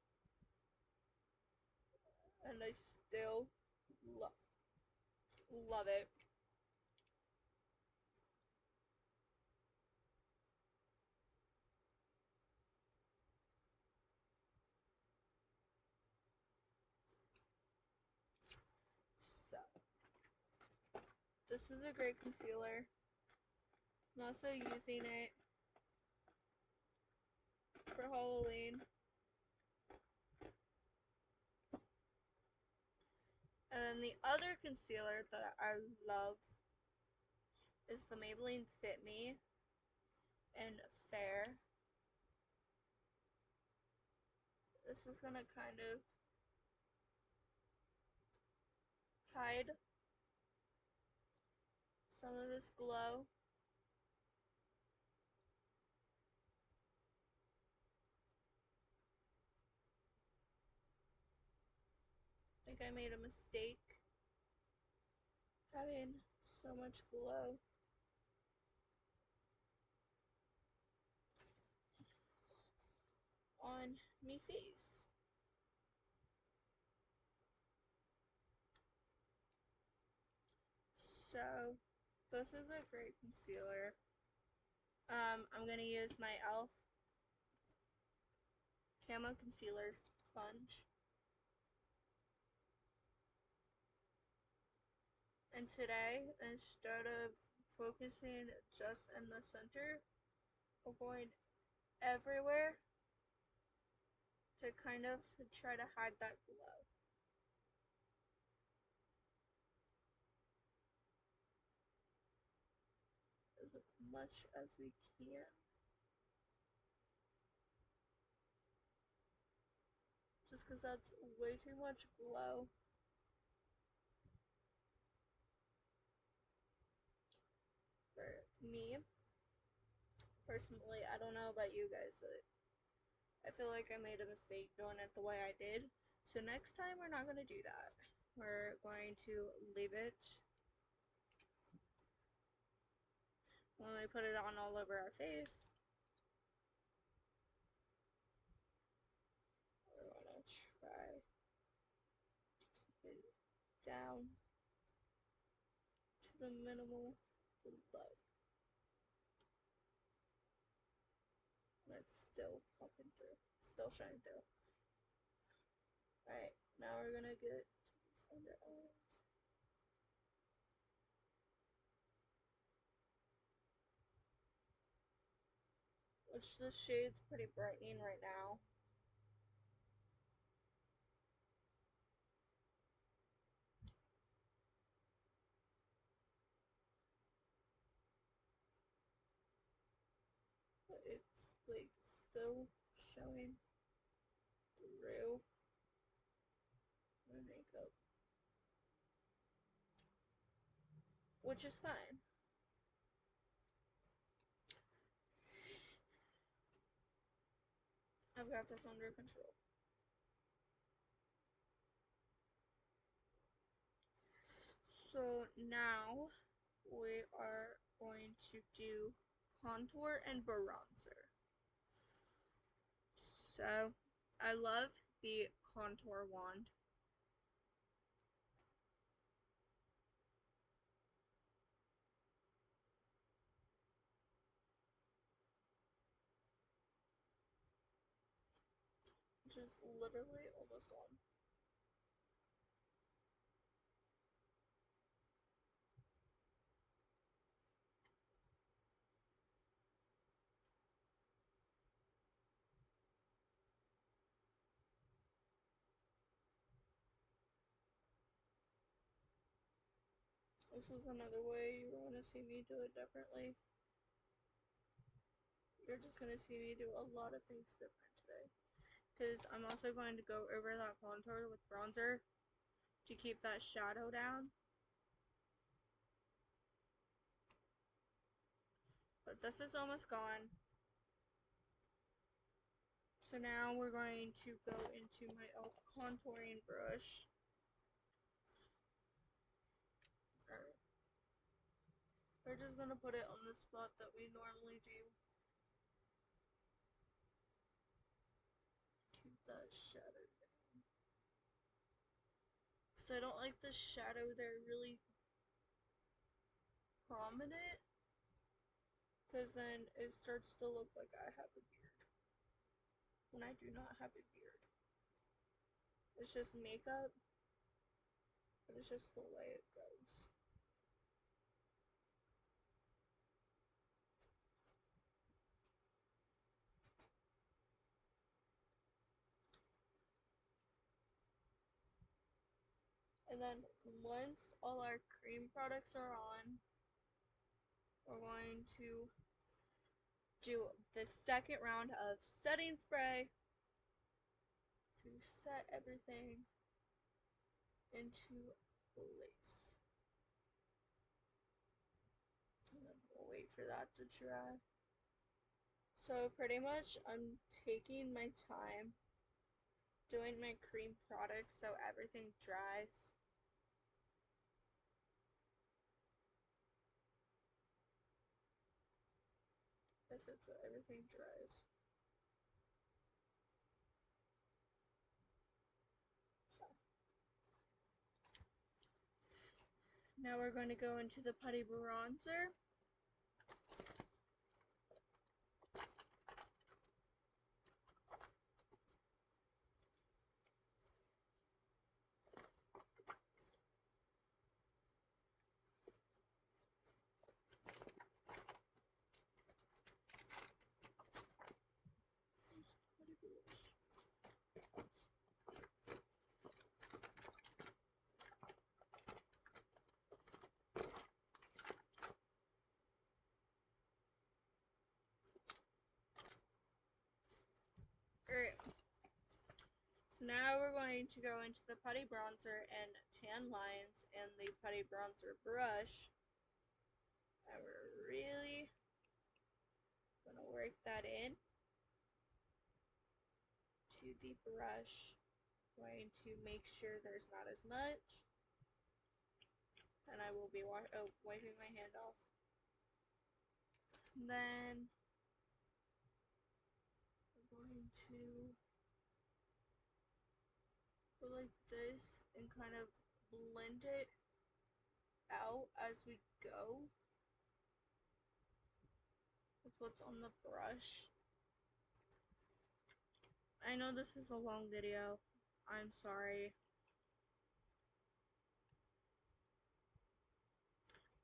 and I still love it. So, this is a great concealer. I'm also using it for Halloween. And then the other concealer that I love is the Maybelline Fit Me in Fair. This is gonna kind of hide some of this glow. I think I made a mistake having so much glow. On me face. So this is a great concealer. I'm gonna use my e.l.f. Camo Concealer Sponge. And today, instead of focusing just in the center, we're going everywhere to kind of try to hide that glow. As much as we can. Just because that's way too much glow. For me, personally, I don't know about you guys, but I feel like I made a mistake doing it the way I did. So next time, we're not going to do that. We're going to leave it. When we put it on all over our face, we're going to try to keep it down to the minimal glow. And it's still popping through, still shining through. Alright, now we're going to get these under eyes. Which the shade's pretty brightening right now. But it's like still showing through my makeup. Which is fine. I've got this under control. So now we are going to do contour and bronzer. So I love the contour wand. which is literally almost done. This was another way you were going to see me do it differently. You're just going to see me do a lot of things different today. Because I'm also going to go over that contour with bronzer to keep that shadow down. But this is almost gone. So now we're going to go into my e.l.f. contouring brush. We're just going to put it on the spot that we normally do. Keep that shadow down. Because I don't like the shadow there really prominent. Because then it starts to look like I have a beard. When I do not have a beard. It's just makeup. But it's just the way it goes. And then once all our cream products are on, we're going to do the second round of setting spray to set everything into place. And then we'll wait for that to dry. So pretty much I'm taking my time doing my cream products so everything dries. That's it, so everything dries. So now we're going to go into the putty bronzer. Alright, so now we're going to go into the putty bronzer and tan lines and the putty bronzer brush. And we're really going to work that in to the brush. Going to make sure there's not as much. And I will be wiping my hand off. And then we're going to go like this and kind of blend it out as we go with what's on the brush. I know this is a long video. I'm sorry.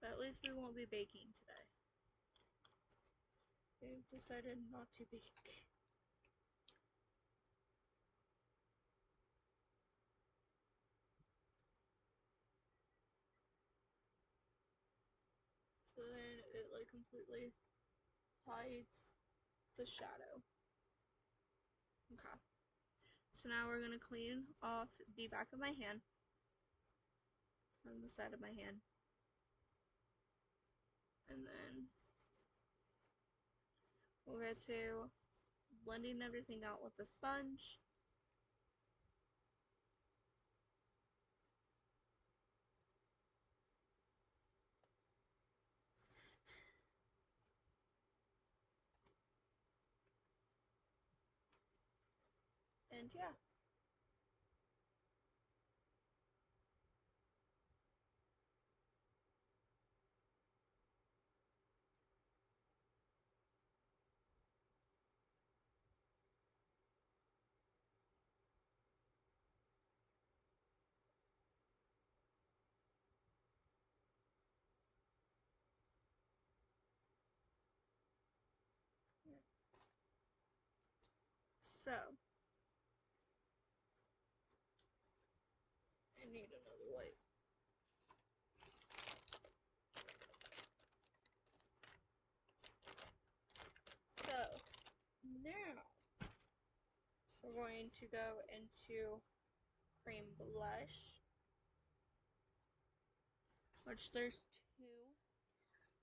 But at least we won't be baking today. We've decided not to bake. So then it like completely hides the shadow. Okay. So now we're gonna clean off the back of my hand and the side of my hand. And then we'll get to blending everything out with the sponge. And yeah. So, I need another wipe. So, now we're going to go into cream blush, which there's two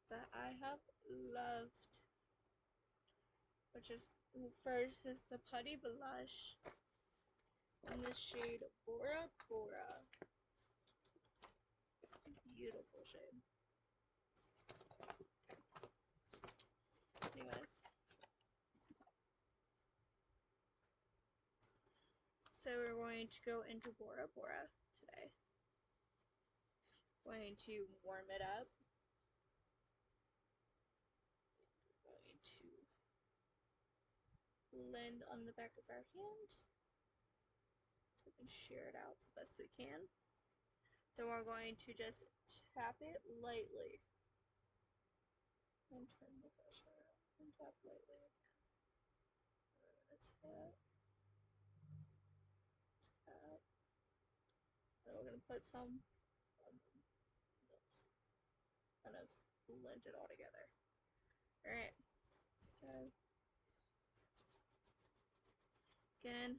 that I have loved, which is, first is the Putty Blush in the shade Bora Bora. Beautiful shade. Anyways, so we're going to go into Bora Bora today. Going to warm it up. Going to blend on the back of our hand so we can shear it out the best we can. Then we're going to just tap it lightly and turn the brush around and tap lightly again. We're going to tap, tap, and we're going to put some on the lips, kind of blend it all together. Alright, so again,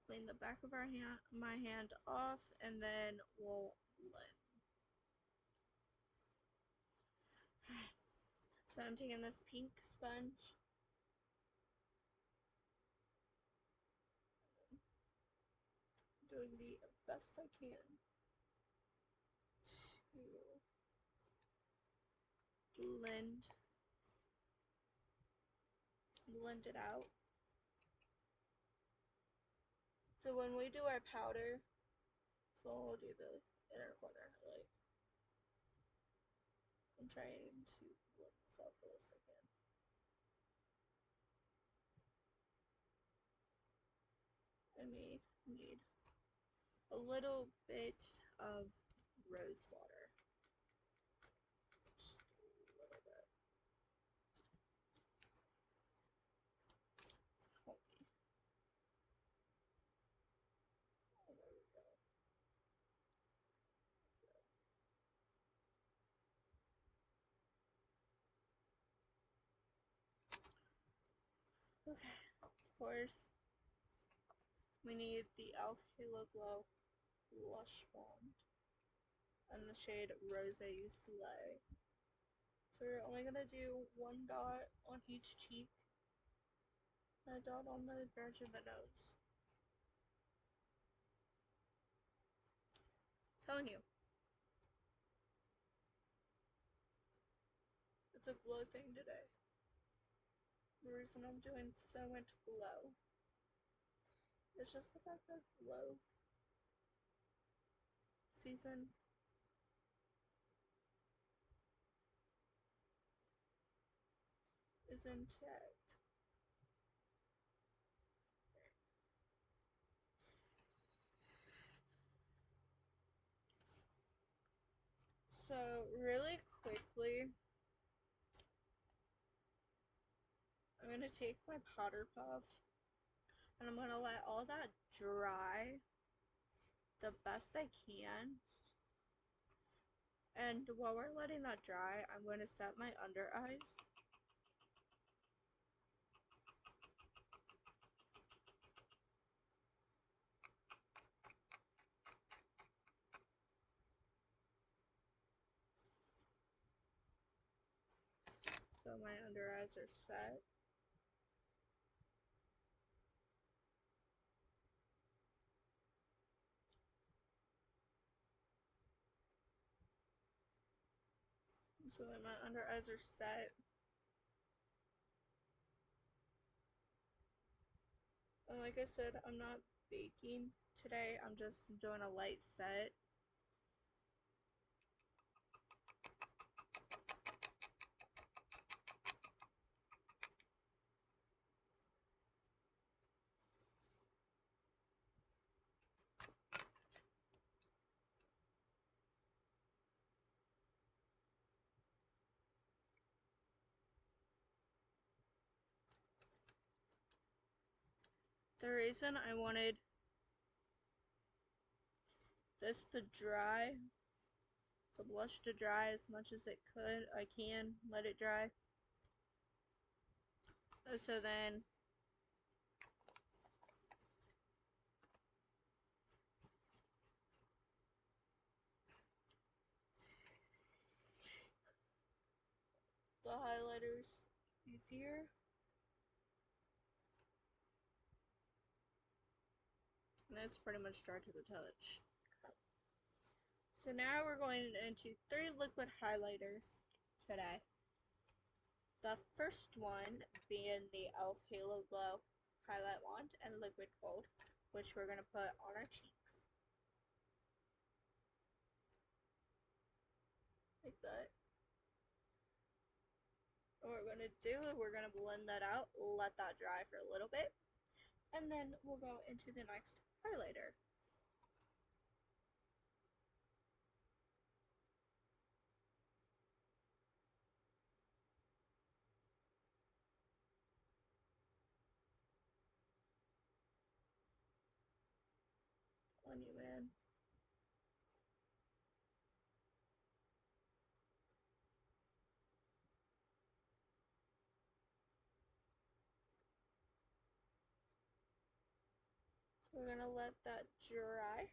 clean the back of my hand off, and then we'll blend. So I'm taking this pink sponge, doing the best I can to blend it out. So when we do our powder, so we'll do the inner corner highlight. I'm trying to blend this out the best I can. I may need a little bit of rose water. Just a little bit. To help me. Oh, there we go. Okay, of course, we need the e.l.f. Halo Glow Blush Wand and the shade Rose You Slay. So we're only going to do one dot on each cheek and a dot on the bridge of the nose. Telling you, it's a glow thing today. The reason I'm doing so much glow is just the fact that glow season is intact. So really quickly, I'm going to take my powder puff and I'm going to let all that dry the best I can. And while we're letting that dry, I'm going to set my under eyes. So my under eyes are set. So when my under eyes are set, and like I said, I'm not baking today, I'm just doing a light set. The reason I wanted this to dry, the blush to dry as much as I can let it dry. So then the highlighter's easier. And it's pretty much dry to the touch. So now we're going into 3 liquid highlighters today. The first one being the e.l.f. Halo Glow Highlight Wand and Liquid Gold, which we're going to put on our cheeks. Like that. What we're going to do is we're going to blend that out, let that dry for a little bit, and then we'll go into the next highlighter. On you, man. We're going to let that dry.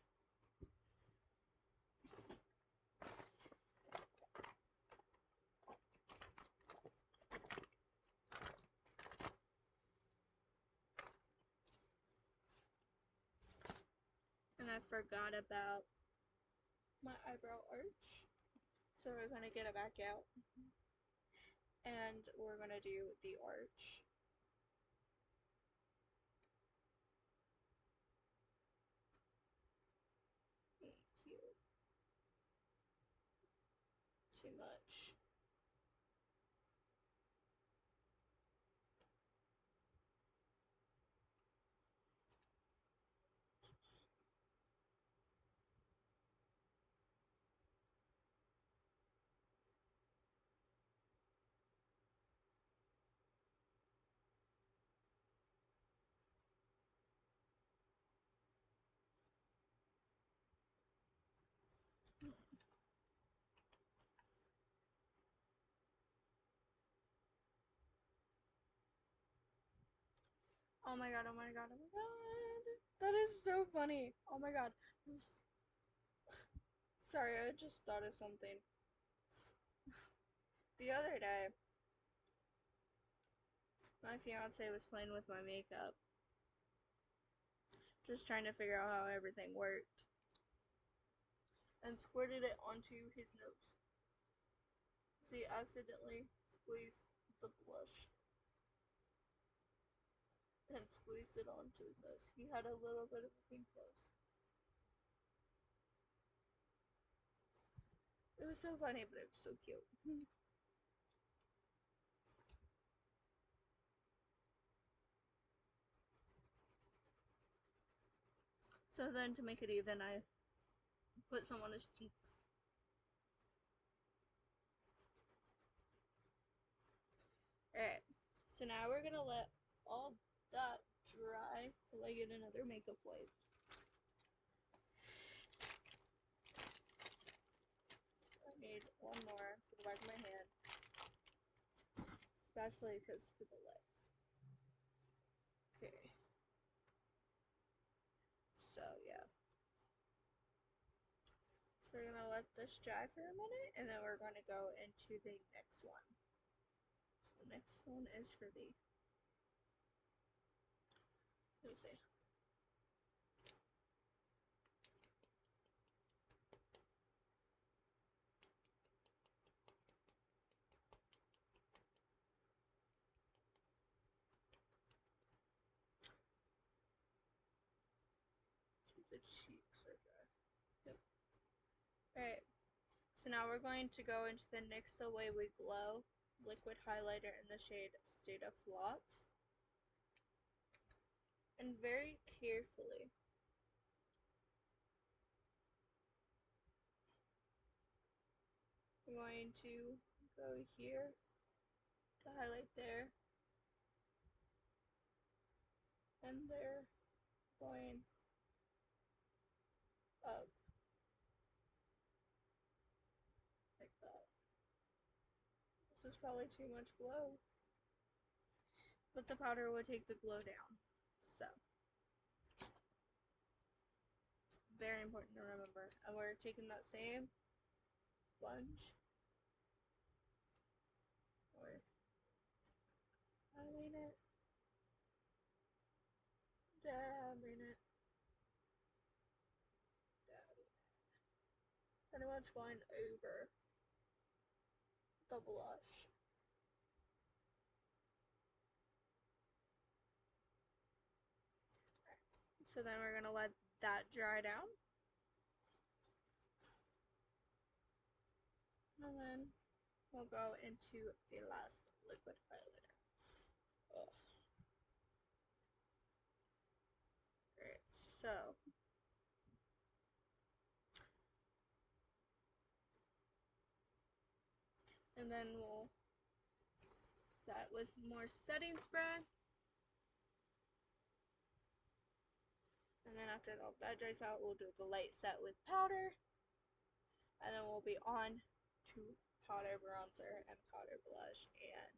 And I forgot about my eyebrow arch. So we're going to get it back out. And we're going to do the arch. Cute. Too much. Oh my god, oh my god, oh my god. That is so funny. Oh my god. Sorry, I just thought of something. The other day, my fiance was playing with my makeup. Just trying to figure out how everything worked. And squirted it onto his nose. So he accidentally squeezed the blush. And squeezed it onto his nose. He had a little bit of a pink nose. It was so funny, but it was so cute. So then to make it even, I put some on his cheeks. Alright, so now we're gonna let all that dry till I get another makeup wipe. I need one more for the back of my hand, especially because for the legs. Okay. So yeah. So we're gonna let this dry for a minute, and then we're gonna go into the next one. So the next one is for the, let's see. The cheeks are dry. Yep. Alright. So now we're going to go into the NYX The Way We Glow liquid highlighter in the shade State of Flux. And very carefully, I'm going to go here to highlight there and there. This is probably too much glow. But the powder would take the glow down. So, very important to remember. And we're taking that same sponge. We're dabbing it. Dabbing it. Dabbing it. Pretty much going over the blush. So then we're gonna let that dry down. And then we'll go into the last liquid highlighter. Oh. Alright, so and then we'll set with more setting spray. And then after all that dries out, we'll do the light set with powder. And then we'll be on to powder bronzer and powder blush and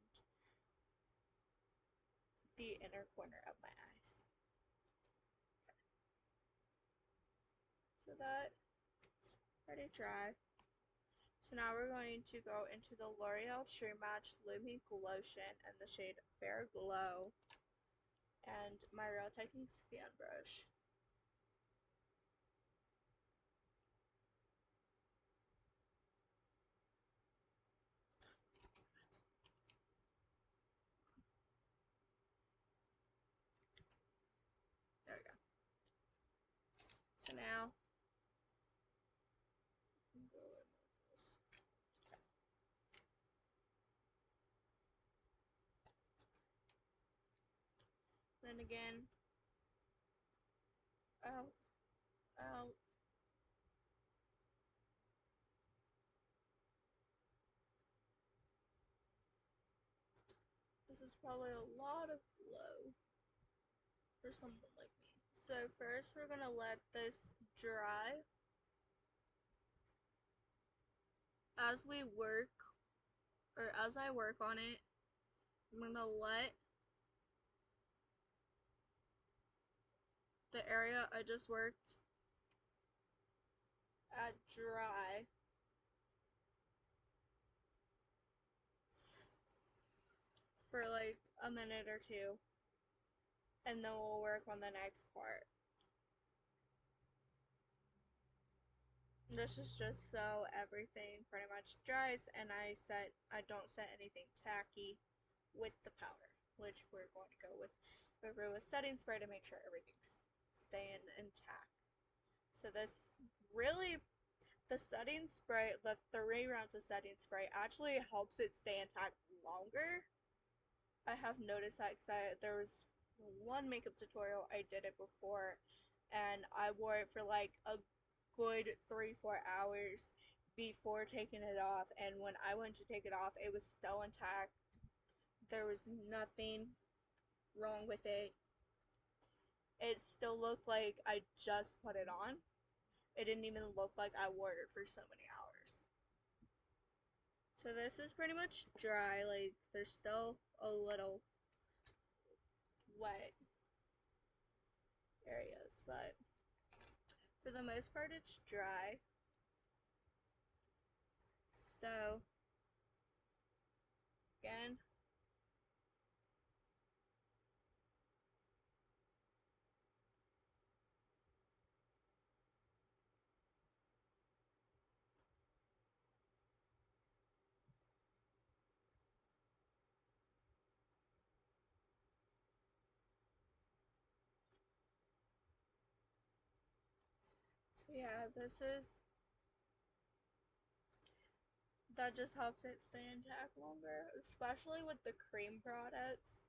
the inner corner of my eyes. Okay. So that's pretty dry. So now we're going to go into the L'Oreal True Match Lumi Glotion in the shade Fair Glow and my Real Techniques fan brush. There we go. So now then again, out, out. This is probably a lot of glow for someone like me. So first we're gonna let this dry. As we work, or as I work on it, I'm gonna let the area I just worked at dry. For like a minute or two, and then we'll work on the next part. This is just so everything pretty much dries and I don't set anything tacky with the powder, which we're going to go with setting spray to make sure everything's staying intact. So this really, the setting spray, the 3 rounds of setting spray actually helps it stay intact longer. I have noticed that because there was one makeup tutorial I did it before and I wore it for like a good 3-4 hours before taking it off, and when I went to take it off it was still intact. There was nothing wrong with it. It still looked like I just put it on. It didn't even look like I wore it for so many hours. So this is pretty much dry, like there's still a little wet areas, but for the most part it's dry. So again, yeah, that just helps it stay intact longer, especially with the cream products.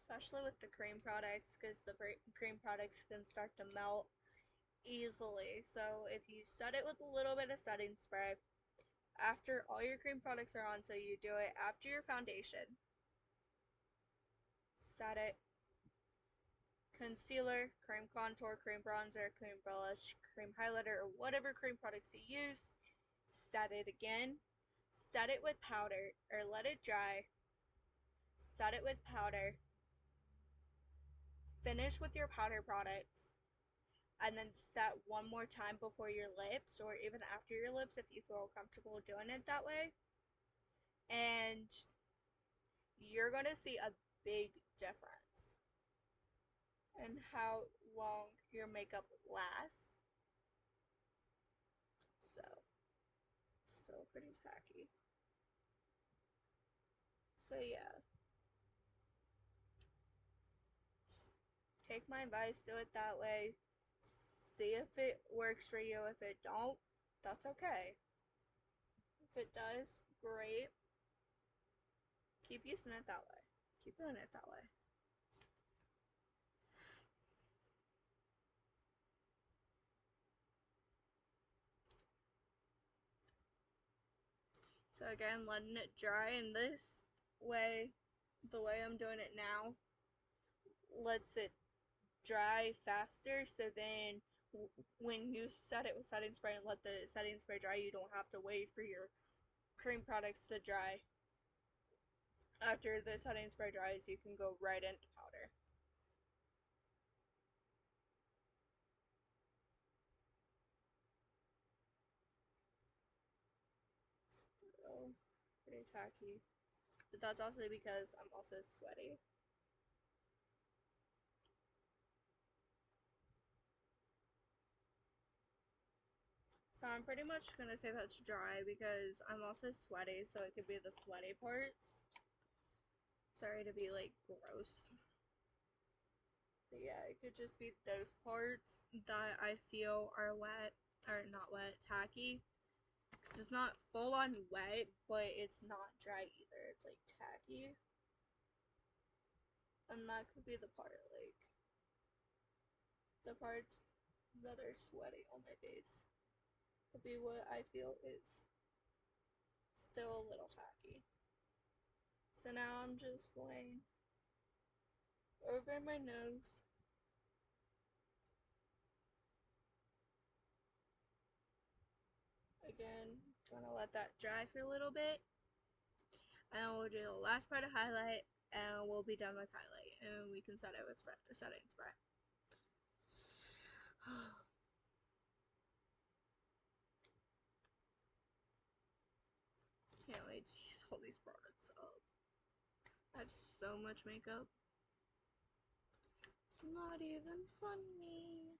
Especially with the cream products, because the cream products can start to melt easily. So if you set it with a little bit of setting spray, after all your cream products are on, so you do it after your foundation, set it, concealer, cream contour, cream bronzer, cream blush, cream highlighter, or whatever cream products you use. Set it again. Set it with powder, or let it dry. Set it with powder. Finish with your powder products. And then set one more time before your lips, or even after your lips if you feel comfortable doing it that way. And you're going to see a big difference in how long your makeup lasts. So, still pretty tacky. So yeah, take my advice, do it that way. See if it works for you. If it don't, that's okay. If it does, great. Keep using it that way. Keep doing it that way. So again, letting it dry in this way, the way I'm doing it now, lets it dry faster, so then when you set it with setting spray and let the setting spray dry, you don't have to wait for your cream products to dry. After the setting spray dries, you can go right into powder. So, pretty tacky. But that's also because I'm also sweaty. So I'm pretty much gonna say that's dry because I'm also sweaty, so it could be the sweaty parts. Sorry to be like gross. But yeah, it could just be those parts that I feel are wet, or not wet, tacky. Cause it's not full on wet, but it's not dry either. It's like tacky. And that could be the part, like, the parts that are sweaty on my face. Could be what I feel is still a little tacky. So now I'm just going over my nose. Again, gonna let that dry for a little bit. And then we'll do the last part of highlight, and we'll be done with highlight. And we can set it with setting spray. Can't wait to use all these products up. I have so much makeup. It's not even funny.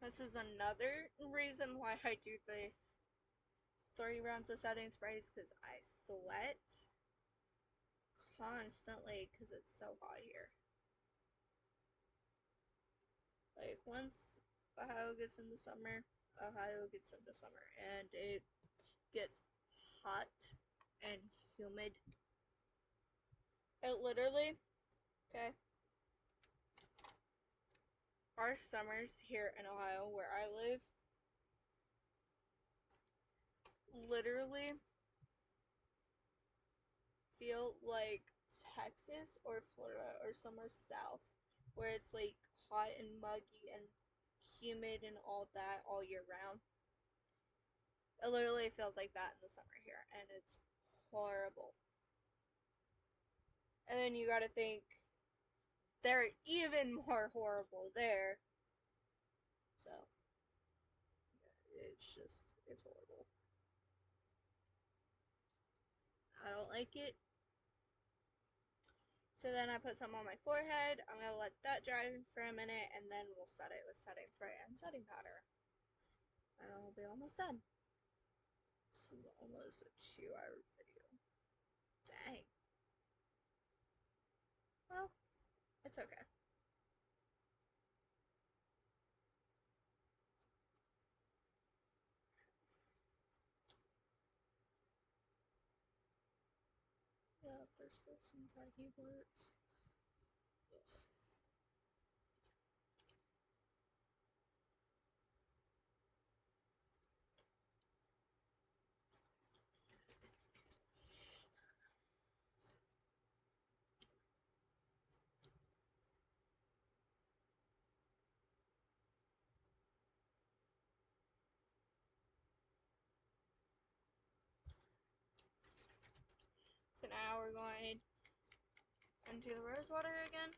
This is another reason why I do the 3 rounds of setting sprays, because I sweat constantly because it's so hot here. Like, once Ohio gets into summer, and it gets hot and humid. It literally, okay, our summers here in Ohio, where I live, literally feel like Texas or Florida or somewhere south, where it's like hot and muggy and humid and all that all year round. It literally feels like that in the summer here, and it's horrible. And then you gotta think they're even more horrible there. So, it's horrible. I don't like it. So then I put some on my forehead. I'm gonna let that dry for a minute, and then we'll set it with setting spray and setting powder. And I'll be almost done. This is almost a 2-hour video. Dang. Well, it's okay. Yeah, there's still some tiny parts. Ugh. So now we're going into the rose water again.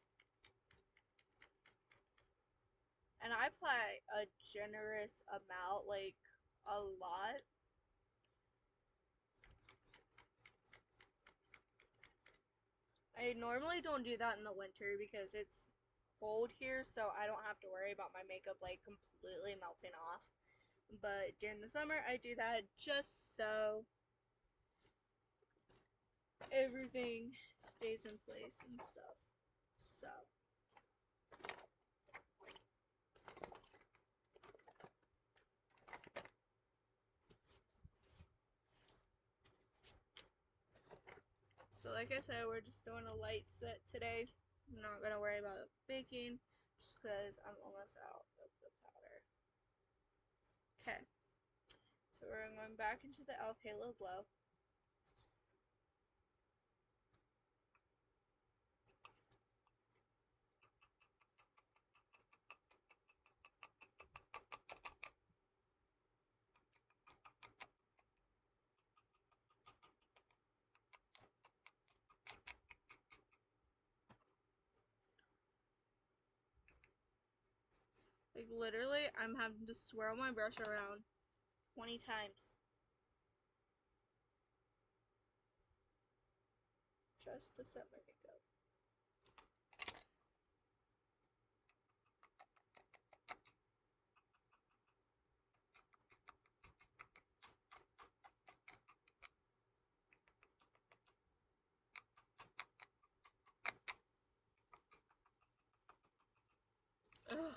And I apply a generous amount, like a lot. I normally don't do that in the winter because it's cold here, so I don't have to worry about my makeup like completely melting off. But during the summer, I do that just so everything stays in place and stuff. So. So like I said, we're just doing a light set today. I'm not going to worry about baking just because I'm almost out of the powder. Okay. So we're going back into the e.l.f. Halo Glow. Like literally, I'm having to swirl my brush around 20 times just to set my makeup. Ugh.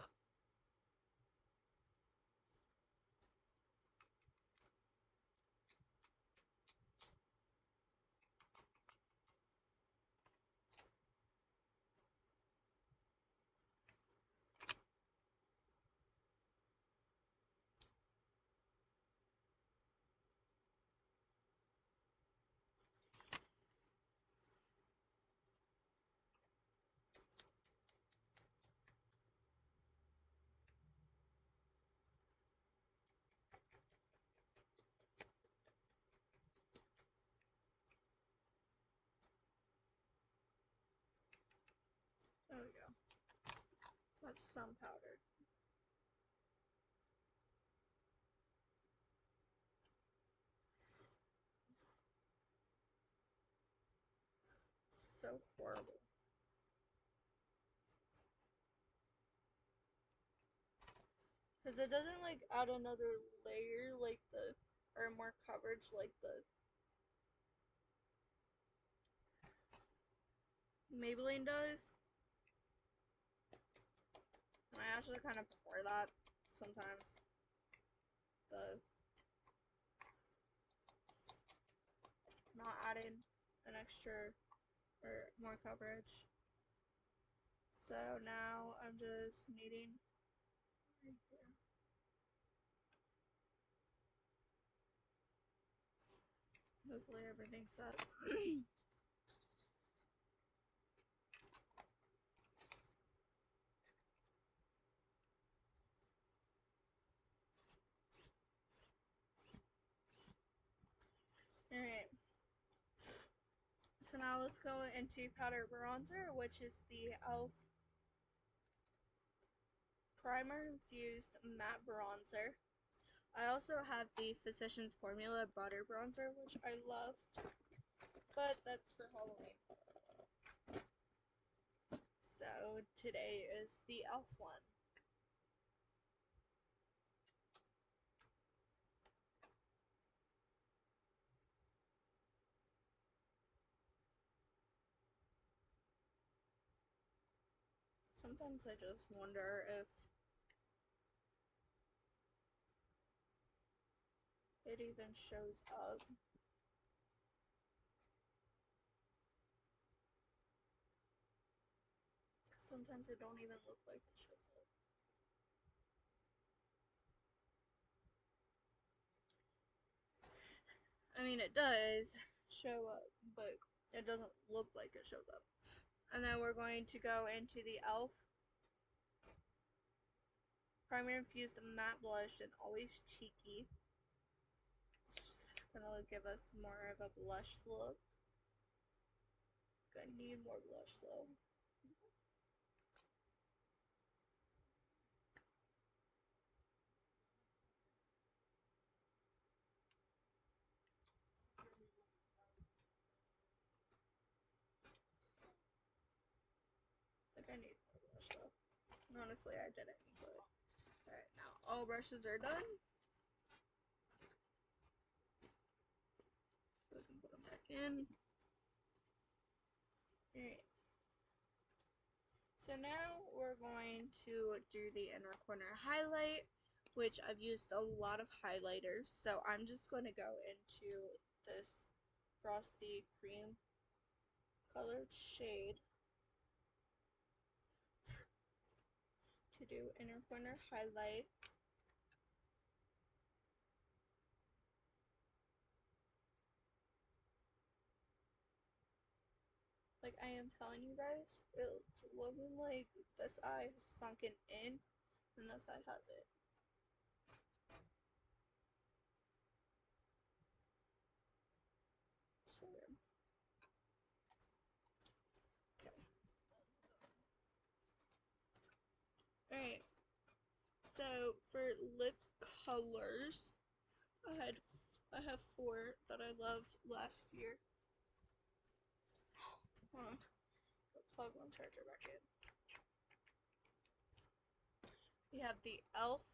There we go. That's some powder. So horrible. Because it doesn't like add another layer like the, or more coverage like the Maybelline does. And I actually kind of prefer that sometimes. The not adding an extra or more coverage. So now I'm just needing right here. Hopefully everything's set. Alright. So now let's go into powder bronzer, which is the e.l.f. Primer Infused Matte Bronzer. I also have the Physicians Formula Butter Bronzer, which I loved, but that's for Halloween. So today is the e.l.f. one. Sometimes I just wonder if it even shows up. Sometimes it don't even look like it shows up. I mean, it does show up, but it doesn't look like it shows up. And then we're going to go into the e.l.f. Primer Infused Matte Blush and Always Cheeky. It's gonna give us more of a blush look. I need more blush though. I think I need more blush though. Honestly, I didn't, but alright, now all brushes are done. So we can put them back in. Alright. So now we're going to do the inner corner highlight, which I've used a lot of highlighters. So I'm just going to go into this frosty cream colored shade to do inner corner highlight. Like I am telling you guys, it's looking like this eye is sunken in and this eye has it. So weird. Okay. Alright. So for lip colors, I have 4 that I loved last year. Plug one charger back in. We have the e.l.f.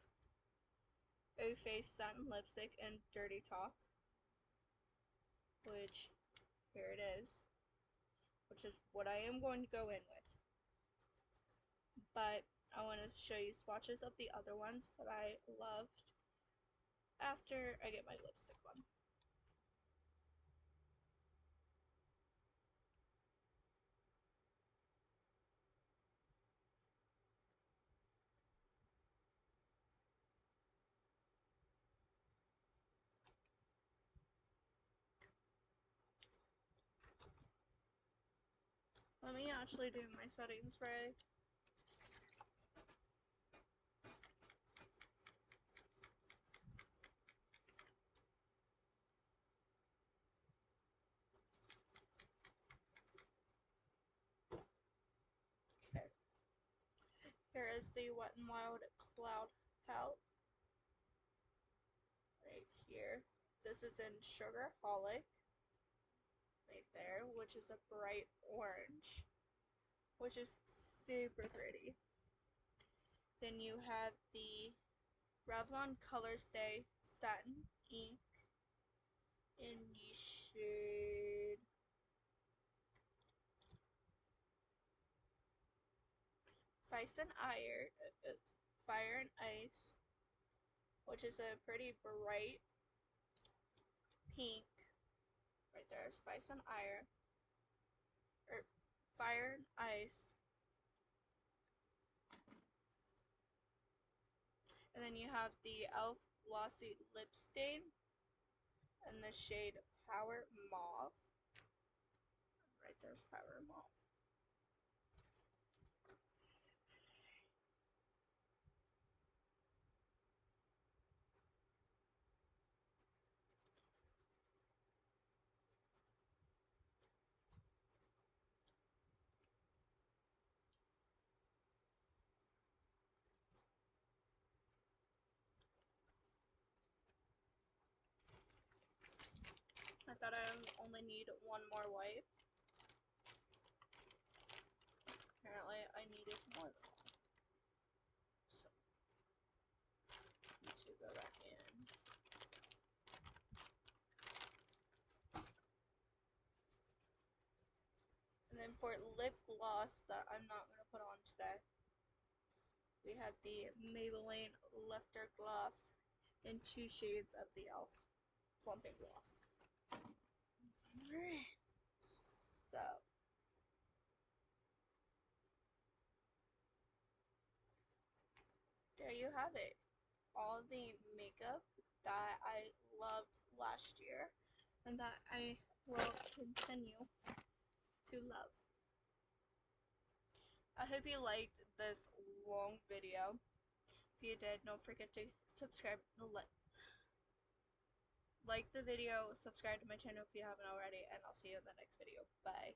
O Face Satin Lipstick and Dirty Talk, which here it is, which is what I am going to go in with. But I want to show you swatches of the other ones that I loved after I get my lipstick one. Let me actually do my setting spray. Okay. Here is the Wet n Wild Cloud Palette. Right here. This is in Sugarholic. Right there, which is a bright orange, which is super pretty. Then you have the Revlon Colorstay Satin Ink in the shade Fire and Ice, which is a pretty bright pink. Right there is Fire and Ice. And then you have the e.l.f. Glossy Lip Stain in the shade Power Mauve. Right there's Power Mauve. I thought I only need one more wipe. Apparently I needed more than one. So, need to go back in. And then for lip gloss that I'm not going to put on today, we had the Maybelline Lifter Gloss in 2 shades of the e.l.f. Plumping Gloss. So, there you have it. All the makeup that I loved last year and that I will continue to love. I hope you liked this long video. If you did, don't forget to subscribe, like the video, subscribe to my channel if you haven't already, and I'll see you in the next video. Bye.